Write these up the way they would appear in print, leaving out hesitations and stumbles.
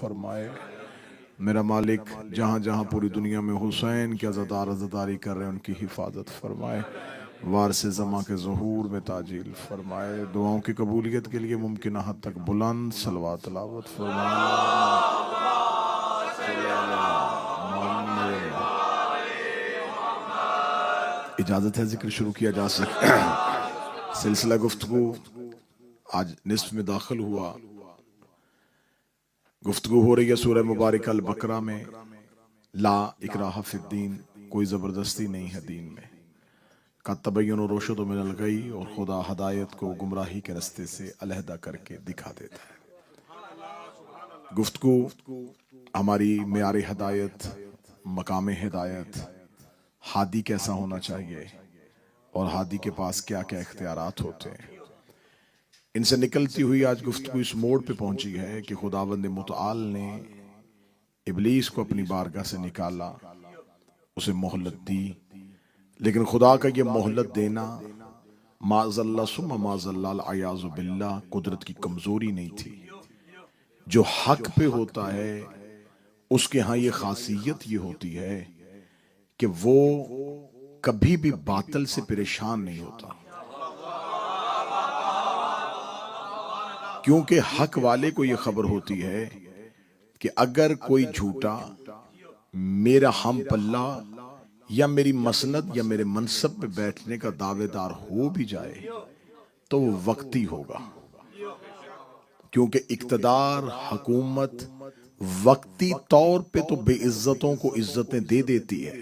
फरमाए। मेरा मालिक जहाँ जहाँ पूरी दुनिया में हुसैन के अज़ादार अज़ादारी कर रहे हैं उनकी हिफाजत फरमाए। वारसे ज़मा के ज़हूर में ताजील फरमाए। दुआओं की कबूलियत के लिए मुमकिन हद तक बुलंद सलवात तिलावत फरमाए। इजाज़त है जिक्र शुरू किया जा सके। सिलसिला गुफ्तगू आज निस्फ में दाखिल हुआ। गुफ्तगू हो रही है सूरह मुबारक अल बकरा में, ला इकराह फिद्दीन, कोई ज़बरदस्ती नहीं है दीन में। का तबय्युन रुशद मिनल गई, और खुदा हदायत को गुमराही के रास्ते से अलहदा करके दिखा देता है। गुफ्तगू हमारी मेयार हदायत, मकाम हिदायत, हादी कैसा होना चाहिए और हादी के पास क्या क्या इख्तियारात होते हैं, इनसे निकलती हुई आज गुफ्तगू इस मोड़ पे पहुंची है कि खुदावंद मुतआल ने इब्लीस को अपनी बारगाह से निकाला, उसे मोहलत दी। लेकिन खुदा का ये मोहलत देना माज़ल्ला सुम्मा माज़ल्ला अयाज़ु बिल्लाह कुदरत की कमजोरी नहीं थी। जो हक पे होता है उसके यहाँ ये खासियत ये होती है कि वो कभी भी बातिल से परेशान नहीं होता, क्योंकि हक वाले को ये खबर होती है कि अगर कोई झूठा मेरा हम पल्ला या मेरी मसनद या मेरे मनसब पे बैठने का दावेदार हो भी जाए तो वो वक्ती होगा, क्योंकि इक्तदार हुकूमत वक्ती तौर पे तो बेइज्जतों को इज्जतें दे देती है,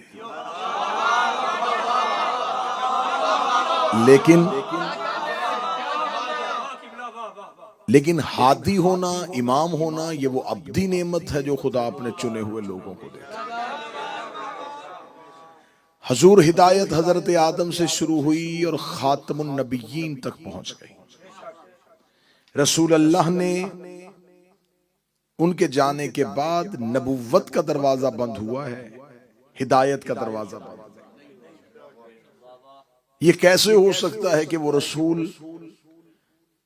लेकिन हादी होना, इमाम होना, ये वो अब्दी नेमत है जो खुदा अपने चुने हुए लोगों को देता है। हजूर हिदायत हजरत आदम से शुरू हुई और खातमुन नबिय्यीन तक पहुंच गई। रसूल अल्लाह ने उनके जाने के बाद नबुव्वत का दरवाजा बंद हुआ है, हिदायत का दरवाजा बंद। ये कैसे हो सकता है कि वो रसूल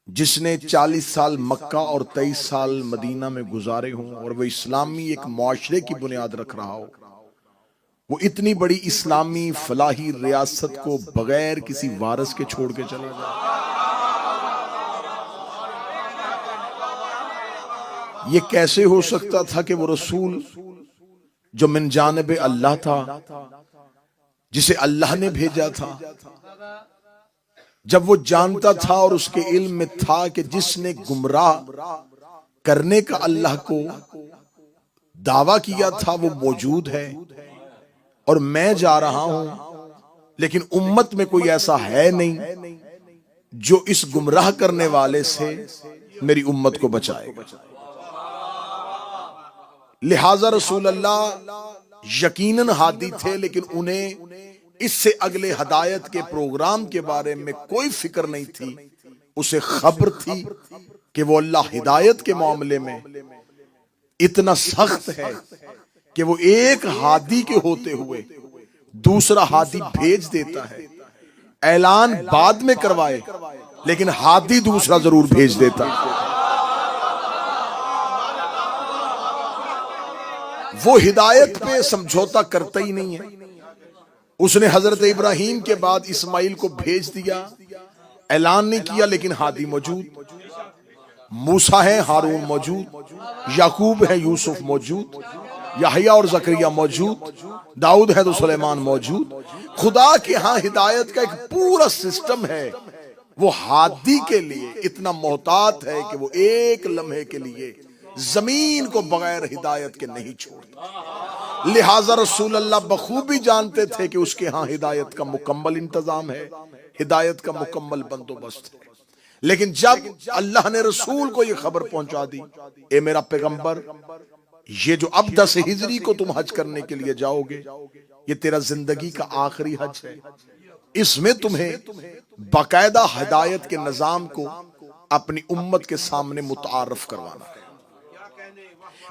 जिसने 40 साल मक्का और 23 साल मदीना में गुजारे हों और वो इस्लामी एक मुआशरे की बुनियाद रख रहा हो, वो इतनी बड़ी इस्लामी फलाही रियासत को बगैर किसी वारिस के छोड़ के चला जाए? ये कैसे हो सकता था कि वो रसूल जो मिन जानिब अल्लाह था, जिसे अल्लाह ने भेजा था, जब वो जानता था और उसके इल्म में था कि जिसने गुमराह करने का अल्लाह को दावा किया था वो मौजूद है और मैं जा रहा हूं, लेकिन उम्मत में कोई ऐसा है नहीं जो इस गुमराह करने वाले से मेरी उम्मत को बचाए। लिहाजा रसूल अल्लाह यकीनन हादी थे, लेकिन उन्हें इससे अगले हदायत के प्रोग्राम के बारे में कोई फिक्र नहीं थी। उसे खबर थी कि वो अल्लाह हिदायत के मामले में इतना सख्त है कि वो एक हादी के होते हुए दूसरा हादी भेज देता है। ऐलान बाद में करवाए, लेकिन हादी दूसरा जरूर भेज देता है। वो हिदायत पे समझौता करता ही नहीं है। उसने हजरत इब्राहीम के बाद इस्माइल को भेज दिया, ऐलान नहीं किया, लेकिन हादी मौजूद। मूसा है, हारून मौजूद, याकूब है, यूसुफ मौजूद, याहिया और जकरिया मौजूद, दाऊद है तो सुलेमान मौजूद। खुदा के यहाँ हिदायत का एक पूरा सिस्टम है। वो हादी के लिए इतना मोहतात है कि वो एक लम्हे के लिए जमीन को बगैर हिदायत के नहीं छोड़ता। लिहाजा रसूल अल्लाह बखूबी जानते थे कि उसके यहाँ हिदायत का मुकम्मल इंतजाम है, हिदायत का मुकम्मल बंदोबस्त है। लेकिन जब अल्लाह ने रसूल को यह खबर पहुंचा दी, ए मेरा पैगंबर, ये जो अब 10 हिजरी को तुम हज करने के लिए जाओगे, ये तेरा जिंदगी का आखिरी हज है। इसमें तुम्हें बाकायदा हिदायत के निजाम को अपनी उम्मत के सामने मुतारफ करवाना है।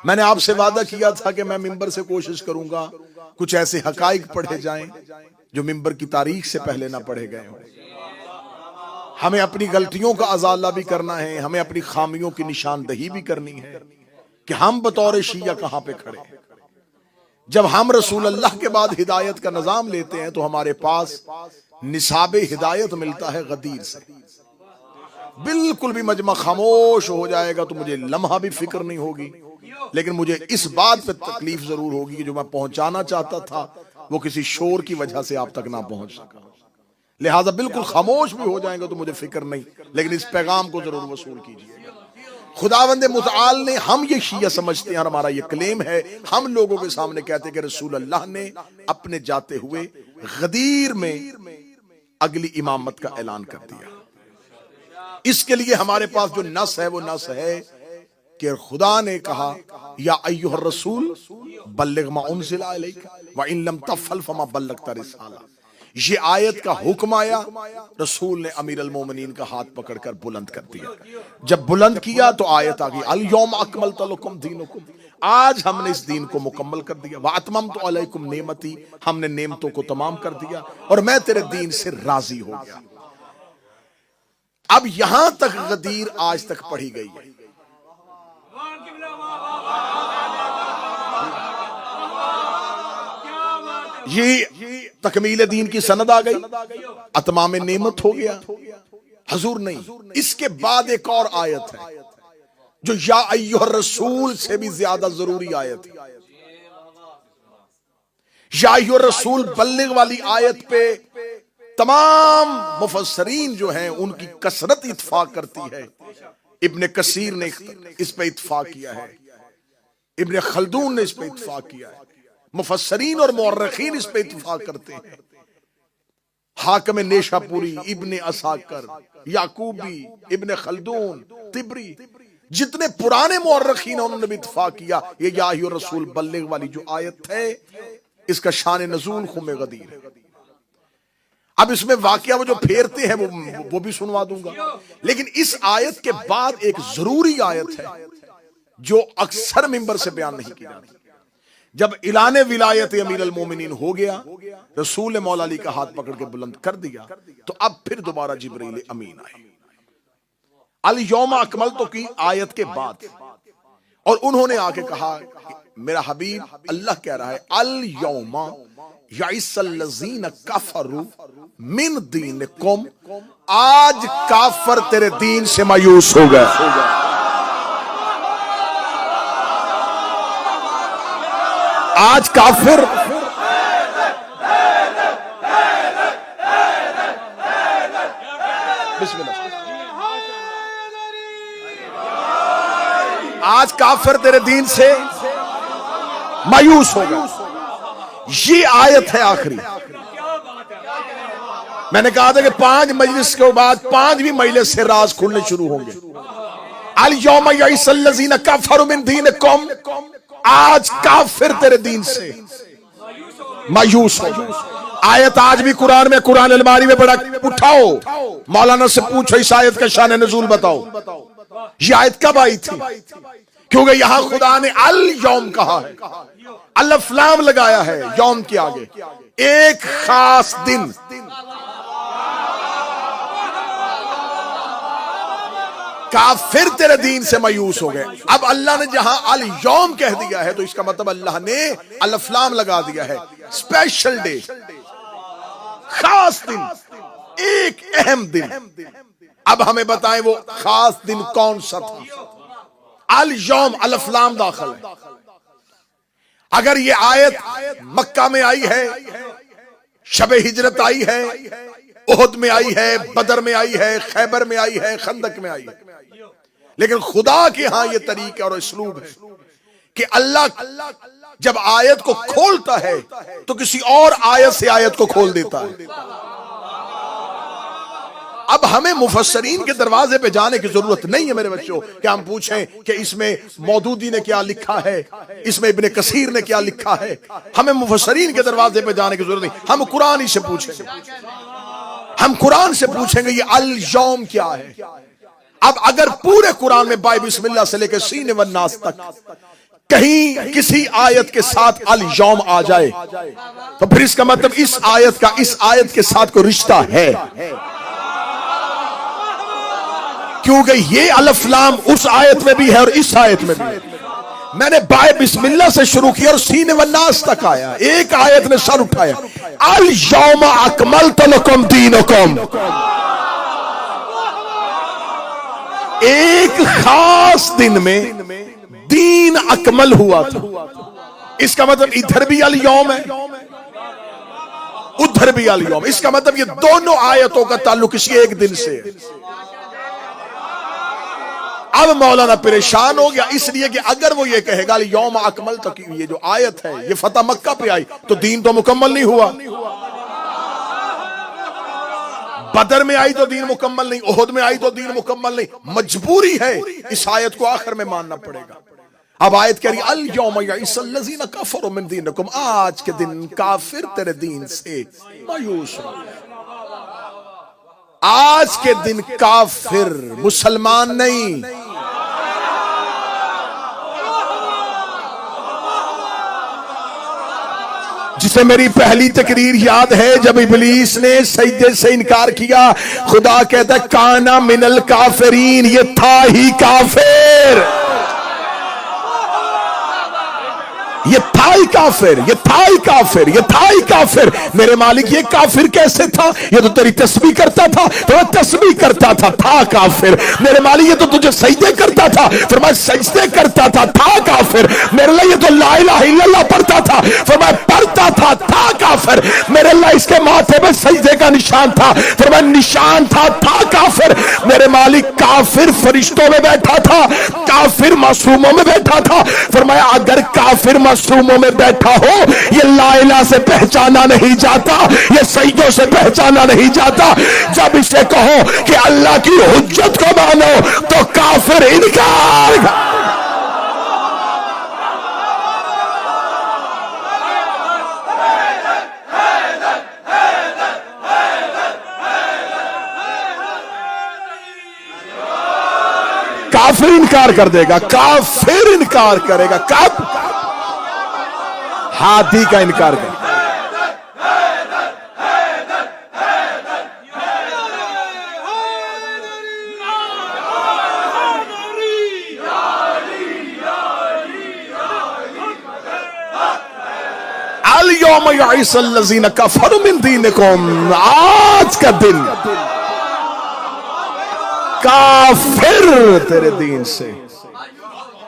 मैंने आपसे वादा किया था कि मैं मिंबर से कोशिश करूंगा कुछ ऐसे हकाइक पढ़े जाएं जो मिंबर की तारीख से पहले ना पढ़े गए हों। हमें अपनी गलतियों का अजाला भी करना है, हमें अपनी खामियों की निशानदही भी करनी है, कि हम बतौर शिया कहां पे खड़े हैं। जब हम रसूल अल्लाह के बाद हिदायत का निजाम लेते हैं तो हमारे पास निसाबे हिदायत मिलता है गदीर से। बिल्कुल भी मजमा खामोश हो जाएगा तो मुझे लम्हा भी फिक्र नहीं होगी, लेकिन मुझे इस बात पे तकलीफ जरूर होगी कि जो मैं पहुंचाना चाहता था वो किसी शोर की वजह से आप तक ना पहुंच सका। लिहाजा बिल्कुल खामोश भी हो जाएंगे तो मुझे फिक्र नहीं, लेकिन इस पैगाम को जरूर वसूल कीजिए। खुदावंद मुतआल ने, हम ये शिया समझते हैं और हमारा ये क्लेम है, हम लोगों के सामने कहते हैं कि रसूल अल्लाह ने अपने जाते हुए गदीर में अगली इमामत का ऐलान कर दिया। इसके लिए हमारे पास जो नस है वो नस है कि खुदा ने कहा या अय्युहर रसूल बल्लिग मा उनज़िला अलैका व इन लम तफ़अल फमा बल्लगता रिसाला। ये आयत का हुक्म आया, रसूल ने अमीर अल मोमिनीन का हाथ पकड़कर बुलंद कर दिया। जब बुलंद किया तो आयत आ गई अल यौम अकमलतु लकुम दीनुकुम, आज हमने इस दीन को मुकम्मल कर दिया। व अतममतु अलैकुम नेमती, हमने नेमतों को तमाम कर दिया और मैं तेरे दीन से राजी हो गया। अब यहां तक गदीर आज तक पढ़ी गई है। ये तकमील दीन की सनद आ गई, अतमाम नेमत हो गया। हजूर नहीं, इसके बाद एक और आयत है जो या अय्युहर रसूल से भी ज्यादा जरूरी आयत है। या अय्युहर रसूल बल्लिग वाली आयत पे तमाम मुफस्सरीन जो हैं उनकी कसरत इत्फाक करती है। इब्ने कसीर ने इस पे इत्फाक किया है, इब्ने खल्दून ने इस पे इत्फाक किया है, मुफस्सरीन और मुअर्रिखीन इस पे इत्फाक करते हैं। हाकिम नेशापुरी, इब्ने असाकर, याकूबी, इब्ने खल्दून, तिबरी, जितने पुराने मुअर्रिखीन हैं उन्होंने भी इत्फाक किया ये या अय्युहर रसूल बल्लिग वाली जो आयत है इसका शान नज़ूल खुम्मे गदीर है। अब इसमें वाकया वो जो फेरते हैं वो भी सुनवा दूंगा, लेकिन इस आयत के बाद एक जरूरी आयत है जो अक्सर मिंबर से बयान नहीं की जाती। जब इलाने विलायत अमीर अल मोमिनीन हो गया, रसूल मौला अली का हाथ पकड़ के बुलंद कर दिया, तो अब फिर दोबारा जिब्रील अमीन आए अल यौमा अकमलतु की आयत के बाद, और उन्होंने आके कहा मेरा हबीब, अल्लाह कह रहा है अल यौमा याइसल्लज़ीना कफरू मिन दीनिकुम, आज काफर तेरे दीन से मायूस हो गए। आज काफिर आज काफिर तेरे दीन से मायूस हो गए। ये आयत है आखिरी। मैंने कहा था कि 5 मजलिस के बाद 5वीं मजलिस से राज खुलने शुरू होंगे। अल यौमा याइसल्लज़ीना कफरू मिन दीनिकुम, आज काफिर तेरे दीन से मायूस हो गए। आयत आज भी कुरान में, कुरान अलमारी में बड़ा उठाओ, मौलाना से पूछो इस आयत का शान नज़ूल बताओ। ये आयत कब आई थी? क्योंकि यहां खुदा ने अल यौम कहा है, अलिफ लाम लगाया है यौम के आगे, एक खास दिन। काफिर तेरे दीन से मायूस हो गए। अब अल्लाह ने जहां अल यौम कह दिया है तो इसका मतलब अल्लाह ने अलिफ लाम लगा दिया है, स्पेशल डे, खास दिन, एक अहम दिन। अब हमें बताएं वो खास दिन कौन सा था? अल यौम अलिफ लाम दाखिल है। अगर ये आयत मक्का में आई है, शबे हिजरत आई है, उहद में आई है, बदर में आई है, खैबर में आई है, खंदक में आई है, लेकिन खुदा के यहां यह तरीका और उसलूब है कि अल्लाह जब आयत को खोलता है तो किसी और आयत से आयत को खोल देता है। अब हमें मुफस्सरीन के दरवाजे पे जाने की जरूरत नहीं है मेरे बच्चों कि हम पूछें कि इसमें मौदूदी ने क्या लिखा है, इसमें इब्ने कसीर ने क्या लिखा है। हमें मुफस्सरीन के दरवाजे पे जाने की जरूरत नहीं, हम कुरान ही से पूछेंगे। हम कुरान से पूछेंगे ये अल यौम क्या है। अब अगर पूरे कुरान में बाय बिस्मिल्लाह से लेकर सीने व नास तक कहीं किसी आयत के साथ अल यौम आ जाए तो फिर इसका मतलब इस आयत का इस आयत के साथ कोई रिश्ता है, क्योंकि ये अलिफ लाम उस आयत में भी है और इस आयत में भी है। मैंने बाय बिस्मिल्लाह से शुरू किया और सीने वन्नास तक आया। एक आयत ने सर उठाया, अल यौमा अकमलतु लकुम दीनकुम। एक खास दिन में दीन अकमल हुआ था। इसका मतलब इधर भी अल यौम है, उधर भी अल यौम। इसका मतलब ये दोनों आयतों का ताल्लुक इसी एक दिन से है। अब मौलाना परेशान हो गया, इसलिए कि अगर वो ये कहेगा यौम अकमल, तो ये जो आयत है ये फतह मक्का पे आई तो दीन तो मुकम्मल नहीं हुआ। बदर में आई तो दीन मुकम्मल नहीं, ओहद में आई तो दीन मुकम्मल नहीं। मजबूरी है इस आयत को आखिर में मानना पड़ेगा। अब आयत कह रही अल यौम यइसल्लज़ीना कफरू मिन दीनिकुम, आज के दिन काफिर तेरे दीन से मायूस हो। आज के दिन काफिर, मुसलमान नहीं। जिसे मेरी पहली तकरीर याद है, जब इब्लीस ने सजदे से इनकार किया, खुदा कहता है काना मिनल काफिरीन, ये था ही काफिर, ये था ही काफिर, ये था ही काफिर, ये था ही काफिर। मेरे मालिक ये काफिर कैसे था? ये तो तेरी तस्बीह करता था, तो तस्बीह करता था काफिर। मेरे मालिक ये तो तुझे सजदे करता था, फिर मैं सजदे करता था काफिर। मेरे लिए ये तो ला इलाहा इल्लल्लाह पढ़ता था, फिर मैं पढ़ता था काफिर। मेरे लिए इसके माथे पे सजदे का निशान था, फिर मैं निशान था काफिर। मेरे मालिक काफिर फरिश्तों में बैठा था, काफिर मासूमों में बैठा था। फिर मैं अगर काफिर मासूमों में बैठा हो, ये ला इलाहा से पहचाना नहीं जाता, ये सईदों से पहचाना नहीं जाता। जब इसे कहो कि अल्लाह की हुज्जत को मानो, तो काफिर इनकार। काफिर इनकार कर देगा, काफिर इनकार करेगा। कब? हादी का इनकार कर। अल यौम यइसल्लज़ीना कफरू मिन दीनिकुम, आज का दिन काफिर तेरे दीन से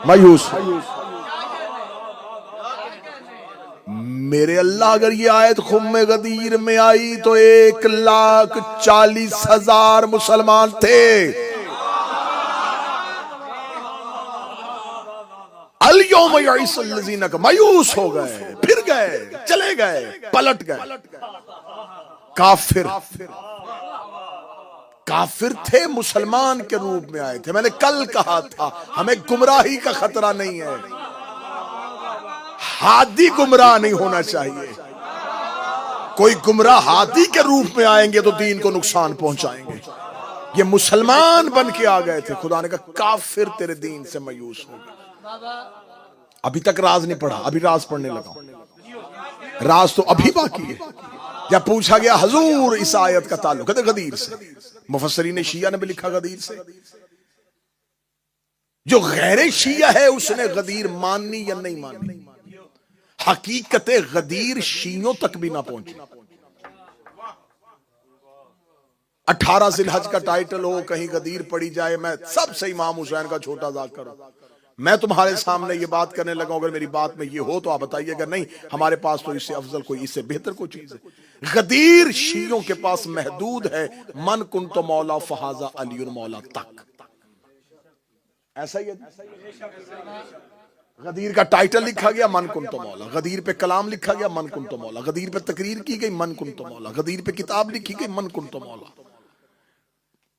मायूस। मेरे अल्लाह, अगर ये आयत खुम्मे गदीर में आई तो 1,40,000 मुसलमान थे। अल यौम यइसल्लज़ीना का मायूस हो गए, फिर गए, चले गए, पलट गए। काफिर काफिर थे, मुसलमान के रूप में आए थे। मैंने कल कहा था हमें गुमराही का खतरा नहीं है, हादी गुमराह नहीं होना चाहिए। कोई गुमराह हादी के रूप में आएंगे तो दीन को नुकसान पहुंचाएंगे। ये मुसलमान बन के आ गए थे, खुदा ने कहा काफिर तेरे दीन से मायूस हो गए। अभी तक राज नहीं पढ़ा, अभी राज पढ़ने लगा। राज तो अभी बाकी है। जब पूछा गया हुजूर इस आयत का ताल्लुक है गदीर से, मुफस्सरीन शिया ने भी लिखा गदीर से। जो गैर शिया है उसने गदीर माननी या नहीं माननी, हकीकत गदीर शियों तक भी ना पहुंची। 18 जिलहज का टाइटल हो, कहीं गदीर पड़ी जाए, मैं सबसे इमाम हुसैन का छोटा जाक करूं। मैं तुम्हारे सामने ये बात करने लगा, अगर मेरी बात में ये हो तो आप बताइए, अगर नहीं हमारे पास तो इससे अफजल कोई, इससे बेहतर कोई चीज है। गदीर शियों के पास महदूद है, मन कुन तो मौला फहाजा अलीउल मौला तक। ऐसा ही है। गदीर का टाइटल लिखा गया मन कुन तो मौला, गदीर पे कलाम लिखा गया मन कुन तो मौला, गदीर पे तकरीर की गई मन कुन तो मौला, गदीर पे किताब लिखी गई मन कुन तो मौला।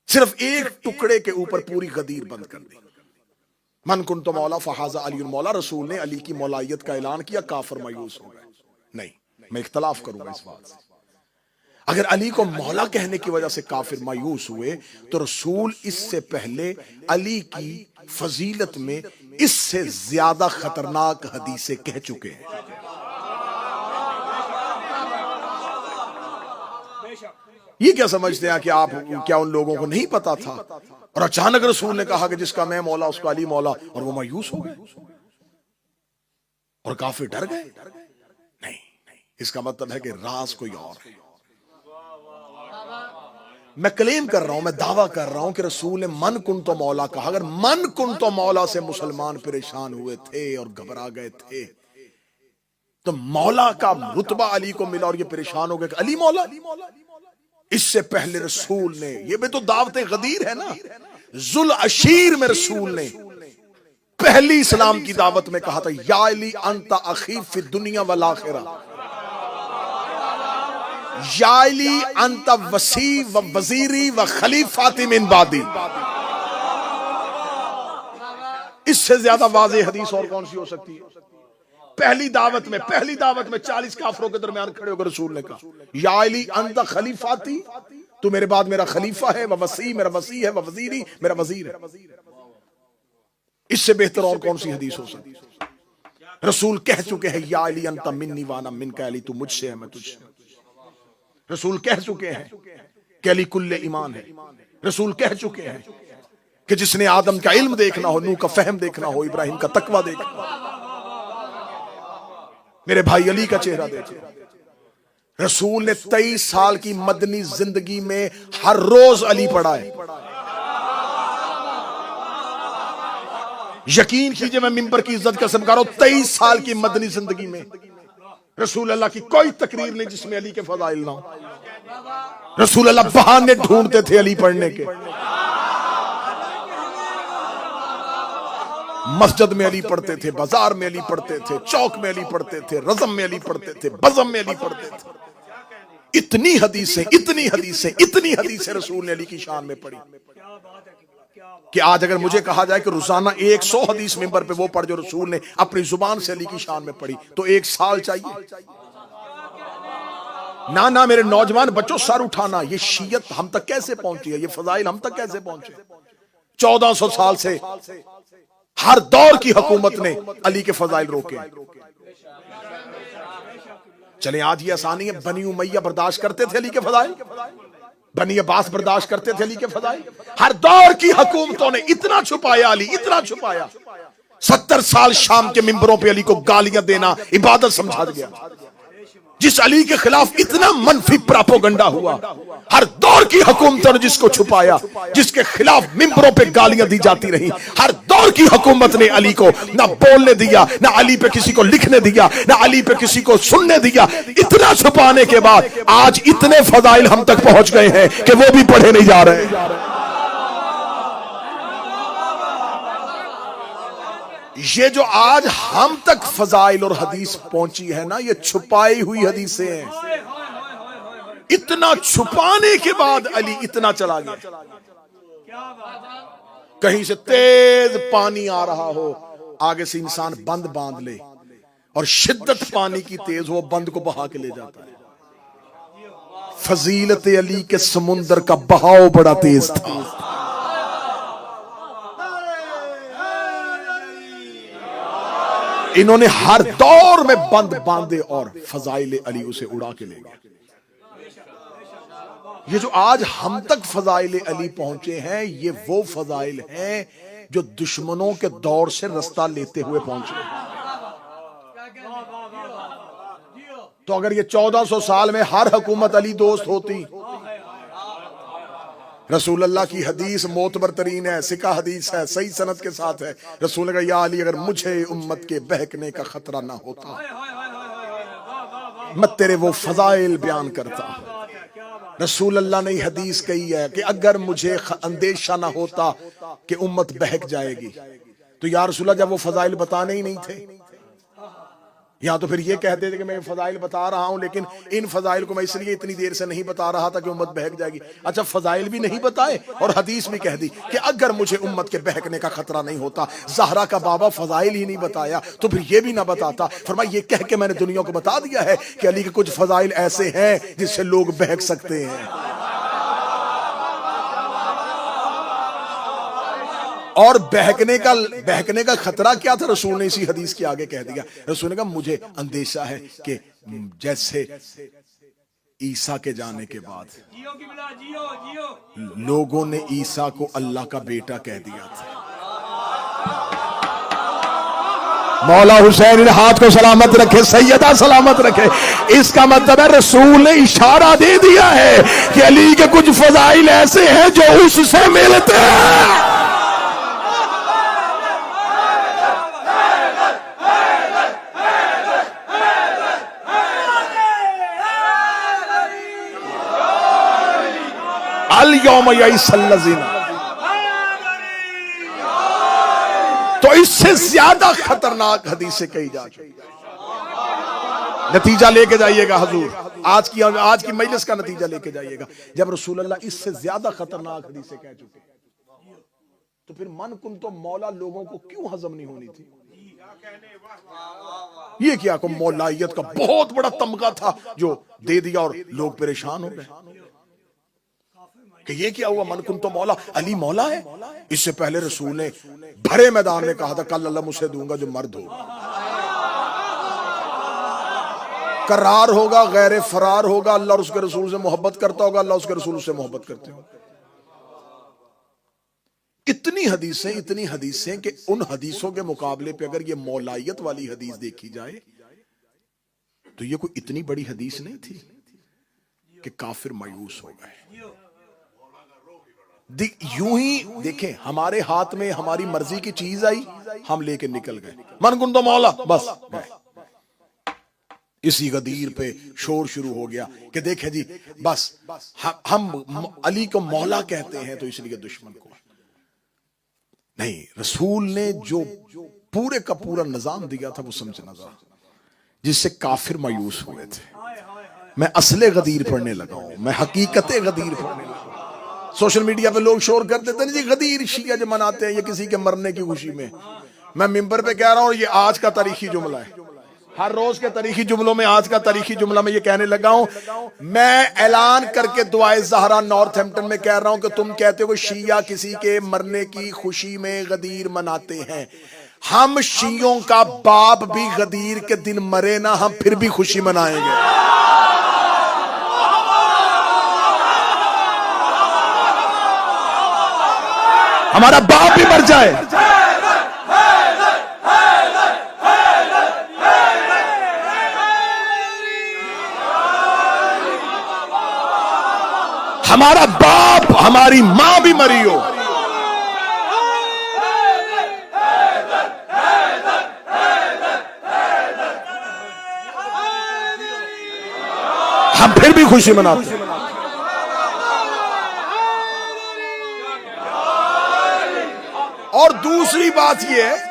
सिर्फ एक टुकड़े के ऊपर पूरी गदीर बंद कर दी। मन कुन तो मौला फहाजा अलीउल मौला, रसूल ने अली की मौलायत का ऐलान किया, काफिर मायूस हो गए। नहीं, मैं इख्तलाफ करूंगा इस बात से। अगर अली को मौला कहने की वजह से काफिर मायूस हुए, तो रसूल इससे पहले अली की फजीलत में इससे ज्यादा खतरनाक हदीसें कह चुके हैं। ये क्या समझते हैं कि आप, क्या उन लोगों को नहीं पता था? और अचानक रसूल ने कहा कि जिसका मैं मौला उसका अली मौला, और वो मायूस हो गए। और काफिर डर गए? नहीं, इसका मतलब है कि राज कोई और है। मैं क्लेम कर रहा हूं, मैं दावा कर रहा हूं कि रसूल ने मन कुन तो मौला कहा। अगर मन कुन तो मौला से मुसलमान परेशान हुए थे और घबरा गए थे, तो मौला का रुतबा अली को मिला और ये परेशान हो गए कि अली मौला। इससे पहले रसूल ने, ये भी तो दावत गदीर है ना, जुल अशीर में रसूल ने पहली इस्लाम की दावत में कहा था, या अली अंता अखी फी दुनिया वल आखिरा, या अली अंता वसी व वजीरी व खलीफाती मिन बादी। इससे ज्यादा वाज़ेह हदीस और कौन सी हो सकती है? पहली दावत में 40 काफरों के दरमियान खड़े होकर रसूल ने कहा, या अली अंता खलीफाती, तू मेरे बाद मेरा खलीफा है, व वसी मेरा वसी है, व वजीरी मेरा वजीर है। इससे बेहतर और कौन सी हदीस हो सकती है? रसूल कह चुके हैं, या अली अंता मिन्नी वाना मिनका, अली तू मुझसे है मैं तुझसे। रसूल कह चुके हैं कि अली कुल्ले ईमान है। रसूल कह चुके हैं कि जिसने आदम का इल्म देखना हो, नूह का फहम देखना हो, इब्राहिम का तकवा देखना हो, मेरे भाई अली का चेहरा देखो। रसूल ने 23 साल की मदनी जिंदगी में हर रोज अली पढ़ा है। यकीन कीजिए, मैं मिंबर की इज्जत का सबका रहा हूं, 23 साल की मदनी जिंदगी में रसूल अल्लाह की कोई तकरीर नहीं जिसमें अली के फजाइल ना हो। रसूल अल्लाह बहाने ढूंढते थे अली पढ़ने के। मस्जिद में अली पढ़ते थे, बाजार में अली पढ़ते थे, चौक में अली पढ़ते थे, रज़म में अली पढ़ते थे, बज़म में अली पढ़ते थे। इतनी हदीसें रसूल ने अली की शान में पढ़ी कि आज अगर मुझे कहा जाए कि रोजाना 100 हदीस मिंबर पे वो पढ़ जो रसूल ने अपनी जुबान से अली की शान में पढ़ी, तो 1 साल चाहिए। ना मेरे नौजवान बच्चों, सर उठाना, ये शीयत हम तक कैसे पहुंची है, ये फजाइल हम तक कैसे पहुंचे? 1400 साल से हर दौर की हुकूमत ने अली के फजाइल रोके। चले आज ये आसानी है, बनी उमैया बर्दाश्त करते थे अली के फजाइल, बनी अब्बास बर्दाश्त करते थे अली के फजाइल। हर दौर की हुकूमतों ने इतना छुपाया अली, इतना छुपाया। 70 साल शाम के मिंबरों पे अली को गालियां देना इबादत समझा गया। जिस अली के खिलाफ इतना मनफी प्रोपेगेंडा हुआ, हर दौर की हुकूमतों ने जिसको छुपाया, जिसके खिलाफ मिंबरों पे गालियां दी जाती रही, हर दौर की हुकूमत ने अली को ना बोलने दिया, ना अली पे किसी को लिखने दिया, ना अली पे किसी को सुनने दिया। इतना छुपाने के बाद आज इतने फजाइल हम तक पहुंच गए हैं कि वो भी पढ़े नहीं जा रहे। ये जो आज हम तक फजाइल और हदीस पहुंची है ना, ये छुपाई हुई हदीसें हैं। इतना छुपाने के बाद अली इतना चला गया। कहीं से तेज पानी आ रहा हो, आगे से इंसान बंद बांध ले और शिद्दत पानी की तेज हो, बंद को बहा के ले जाता है। फजीलत अली के समुंदर का बहाव बड़ा तेज था। इन्होंने हर दौर में बंद बांधे और फजाइल अली उसे उड़ा के ले गए। ये जो आज हम तक फजाइल अली पहुंचे हैं, ये वो फजाइल हैं जो दुश्मनों के दौर से रास्ता लेते हुए पहुंचे। तो अगर ये 1400 साल में हर हुकूमत अली दोस्त होती, रसूल अल्लाह की हदीस मोतबर तरीन है, सिका हदीस है, सही सनद के साथ है। रसूल ने कहा, या अली अगर मुझे उम्मत के बहकने का खतरा ना होता, मैं तेरे वो फजाइल बयान करता। रसूल अल्लाह ने हदीस कही है कि अगर मुझे अंदेशा ना होता कि उम्मत बहक जाएगी, तो या रसूल अल्लाह जब वो फजाइल बताने ही नहीं थे, या तो फिर ये कहते थे कि मैं फजाइल बता रहा हूं, लेकिन इन फजाइल को मैं इसलिए इतनी देर से नहीं बता रहा था कि उम्मत बहक जाएगी। अच्छा, फजाइल भी नहीं बताए और हदीस भी कह दी कि अगर मुझे उम्मत के बहकने का खतरा नहीं होता। ज़हरा का बाबा फजाइल ही नहीं बताया तो फिर ये भी ना बताता। फरमाया, ये कह के मैंने दुनिया को बता दिया है कि अली के कुछ फजाइल ऐसे हैं जिससे लोग बहक सकते हैं। और बहकने का खतरा क्या था, रसूल ने इसी हदीस के आगे कह दिया। रसूल ने कहा, मुझे अंदेशा है कि जैसे ईसा के जाने के बाद लोगों ने ईसा को अल्लाह का बेटा कह दिया था, मौला हुसैन इन हाथ को सलामत रखे, सैयदा सलामत रखे। इसका मतलब है रसूल ने इशारा दे दिया है कि अली के कुछ फजाइल ऐसे हैं जो उससे मिलते हैं। अल यौम यईसल्लज़ीना, तो इससे ज्यादा खतरनाक हदीसें कही जा चुकी। नतीजा लेके जाइएगा हुजूर, आज की मजलिस का नतीजा लेके जाइएगा। जब रसूलुल्लाह इससे ज्यादा खतरनाक हदीसें कह चुके तो फिर मन कुन तो मौला लोगों को क्यों हजम नहीं होनी थी? ये क्या को मौलाइयत का बहुत बड़ा तमगा था जो दे दिया और लोग परेशान हो गए कि ये क्या हुआ, मन कुन तो मौला, अली मौला है। इससे पहले रसूल ने भरे मैदान में कहा था कल अल्लाह मुझे दूंगा जो मर्द होगा, करार होगा, गैर फरार होगा, अल्लाह और उसके रसूल से मोहब्बत करता होगा, अल्लाह उसके रसूल से मोहब्बत करते हो। इतनी हदीसें कि उन हदीसों के मुकाबले पे अगर ये मौलायत वाली हदीस देखी जाए तो ये कोई इतनी बड़ी हदीस नहीं थी कि काफिर मायूस हो गए। यूं ही देखें, हमारे हाथ में हमारी मर्जी की चीज आई, हम लेके निकल गए, मन कुन तो मौला, बस गए। इसी गदीर पे शोर शुरू हो गया कि देखे जी बस हम अली को मौला कहते हैं तो इसलिए दुश्मन को नहीं। रसूल ने जो पूरे का पूरा निजाम दिया था वो समझना था, जिससे काफिर मायूस हुए थे। मैं असले गदीर पढ़ने लगा हूं, मैं हकीकते गदीर पढ़ने लगा हूं। सोशल मीडिया पे लोग शोर कर देते हैं जी गदीर शिया जो मनाते हैं ये किसी के मरने की खुशी में। मैं मिंबर पे कह रहा हूं ये आज का तारीखी जुमला है, हर रोज के तारीखी जुमलों में आज का तारीखी जुमला मैं ये कहने लगा हूं। मैं ऐलान करके दुआए ज़हरा नॉर्थहैम्पटन में कह रहा हूं कि तुम कहते हो शिया किसी के मरने की खुशी में गदीर मनाते हैं, हम शियों का बाप भी गदीर के दिन मरे ना, हम फिर भी खुशी मनाएंगे। हमारा बाप भी मर जाए, हमारा बाप हमारी मां भी मरी हो, हम फिर भी खुशी मनाते हैं। और दूसरी बात यह है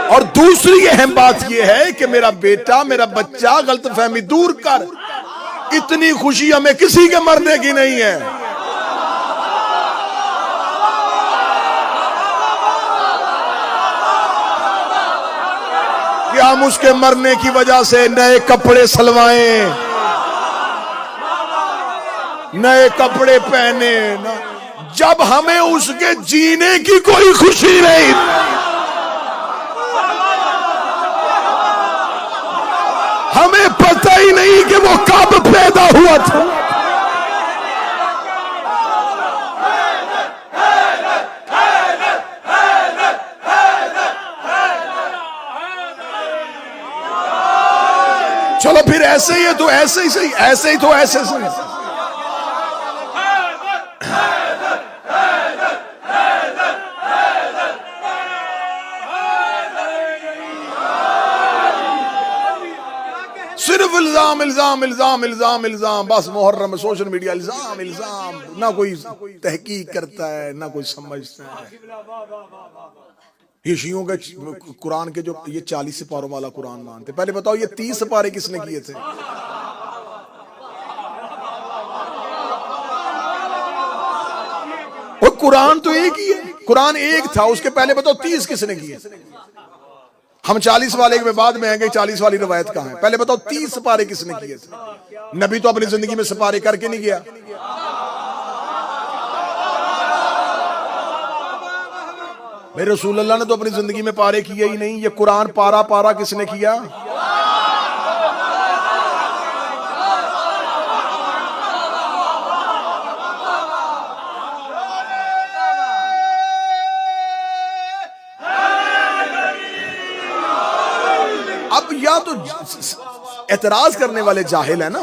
और दूसरी अहम बात यह है कि मेरा बेटा मेरा बच्चा गलतफहमी दूर कर, इतनी खुशी हमें किसी के मरने की नहीं है। कि हम उसके मरने की वजह से नए कपड़े सलवाएं, नए कपड़े पहने ना, जब हमें उसके जीने की कोई खुशी नहीं। हमें पता ही नहीं कि वो कब पैदा हुआ था। चलो फिर ऐसे ही है तो ऐसे ही सही, ऐसे ही तो ऐसे सही। सिर्फ इल्जाम इल्जाम इल्जाम इल्जाम इल्जाम, बस मुहर्रम सोशल मीडिया इल्जाम इल्जाम, ना कोई तहकीक करता है ना कोई समझता है। ये शियों के कुरान के जो ये 40 सिपारों वाला कुरान मानते, पहले बताओ ये 30 सिपारे किसने किए थे? और कुरान तो एक ही है, कुरान एक था, उसके पहले बताओ 30 किसने किए? हम 40 वाले के बाद में आएंगे, 40 वाली रवायत कहां है? पहले बताओ 30 सिपारे किसने किए थे? नबी तो अपनी जिंदगी में सिपारे करके नहीं गया। मेरे रसूलुल्लाह ने तो अपनी जिंदगी में पारे किए ही नहीं। ये कुरान पारा पारा किसने किया? या तो एतराज करने वाले जाहिल है ना,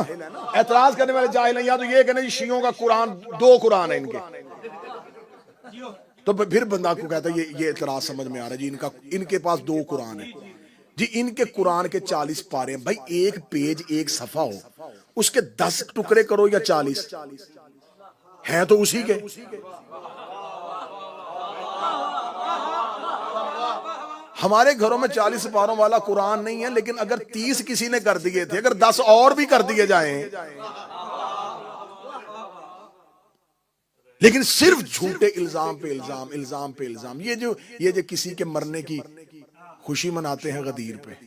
एतराज करने वाले जाहिल है, या तो ये कहना जी शियों का कुरान 2 कुरान है इनके, तो फिर बंदा को कहता है ये एतराज समझ में आ रहा है जी, इनके पास 2 कुरान है जी, इनके कुरान के 40 पारे हैं भाई, एक पेज एक सफा हो उसके 10 टुकड़े करो या 40 हैं तो उसी के। हमारे घरों में 40 पारों वाला कुरान नहीं है, लेकिन अगर 30 किसी ने कर दिए थे, अगर 10 और भी कर दिए जाएं, लेकिन सिर्फ झूठे इल्जाम पे इल्जाम, इल्जाम पे इल्जाम। ये जो किसी के मरने की खुशी मनाते हैं गदीर पे,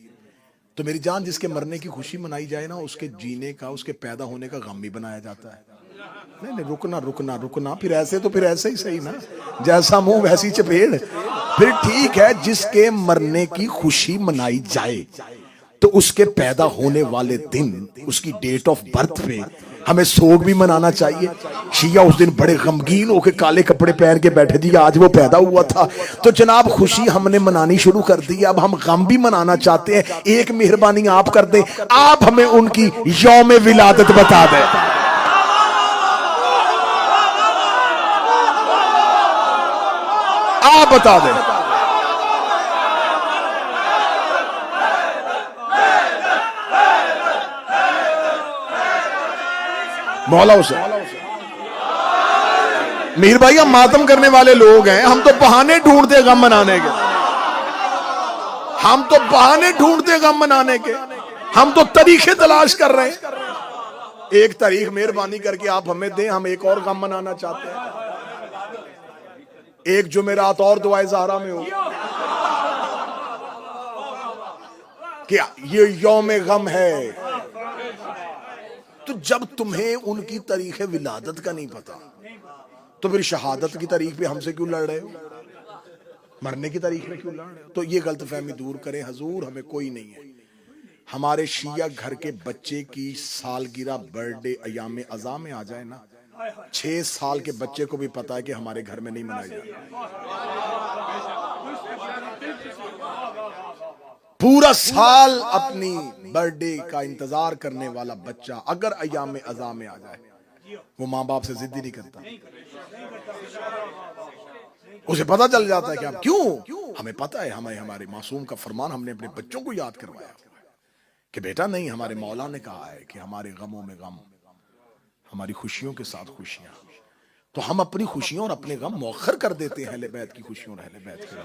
तो मेरी जान जिसके मरने की खुशी मनाई जाए ना, उसके जीने का, उसके पैदा होने का गम भी बनाया जाता है। नहीं नहीं, रुकना रुकना रुकना, फिर ऐसे तो फिर ऐसे ही सही ना, जैसा मुंह वैसी चपेड़। फिर ठीक है, जिसके मरने की खुशी मनाई जाए तो उसके पैदा होने वाले दिन, उसकी डेट ऑफ बर्थ पे हमें सोग भी मनाना चाहिए। शिया उस दिन बड़े गमगीन होकर काले कपड़े पहन के बैठे थे, आज वो पैदा हुआ था, तो जनाब खुशी हमने मनानी शुरू कर दी, अब हम गम भी मनाना चाहते हैं। एक मेहरबानी आप कर दें, आप हमें उनकी यौम विलादत बता दें। आप बता दें। मौला हुसैन, मीर भाई हम मातम करने वाले लोग हैं, हम तो बहाने ढूंढते गम मनाने के, हम तो बहाने ढूंढते गम मनाने के, हम तो तरीके तलाश कर रहे हैं। एक तारीख मेहरबानी करके आप हमें दें, हम एक और गम मनाना चाहते हैं। एक जुमेरात और दुआए ज़हरा में हो, क्या ये यौम गम है? तो जब तुम्हें उनकी तारीख विलादत का नहीं पता, तो फिर शहादत की तारीख पे हमसे क्यों लड़ रहे हो? मरने की तारीख में क्यों लड़ रहे हो? तो ये गलतफहमी दूर करें, हजूर हमें कोई नहीं है। हमारे शिया घर के बच्चे की सालगिरह, बर्थडे अयाम अज़ा में आ जाए ना, 6 साल के बच्चे को भी पता है कि हमारे घर में नहीं मनाई जाती। पूरा साल अपनी बर्थडे का इंतजार करने वाला बच्चा अगर अयाम अज़ा में आ जाए, वो माँ बाप से जिद ही नहीं करता, उसे पता चल जाता है कि आप क्यों, हमें पता है, हमें हमारे मासूम का फरमान हमने अपने बच्चों को याद करवाया कि बेटा नहीं, हमारे मौला ने कहा है कि हमारे गमों में गम, हमारी खुशियों के साथ खुशियां। तो हम अपनी खुशियों और अपने गम मौखर कर देते हैं अहले बैत की खुशियों और अहले बैत के।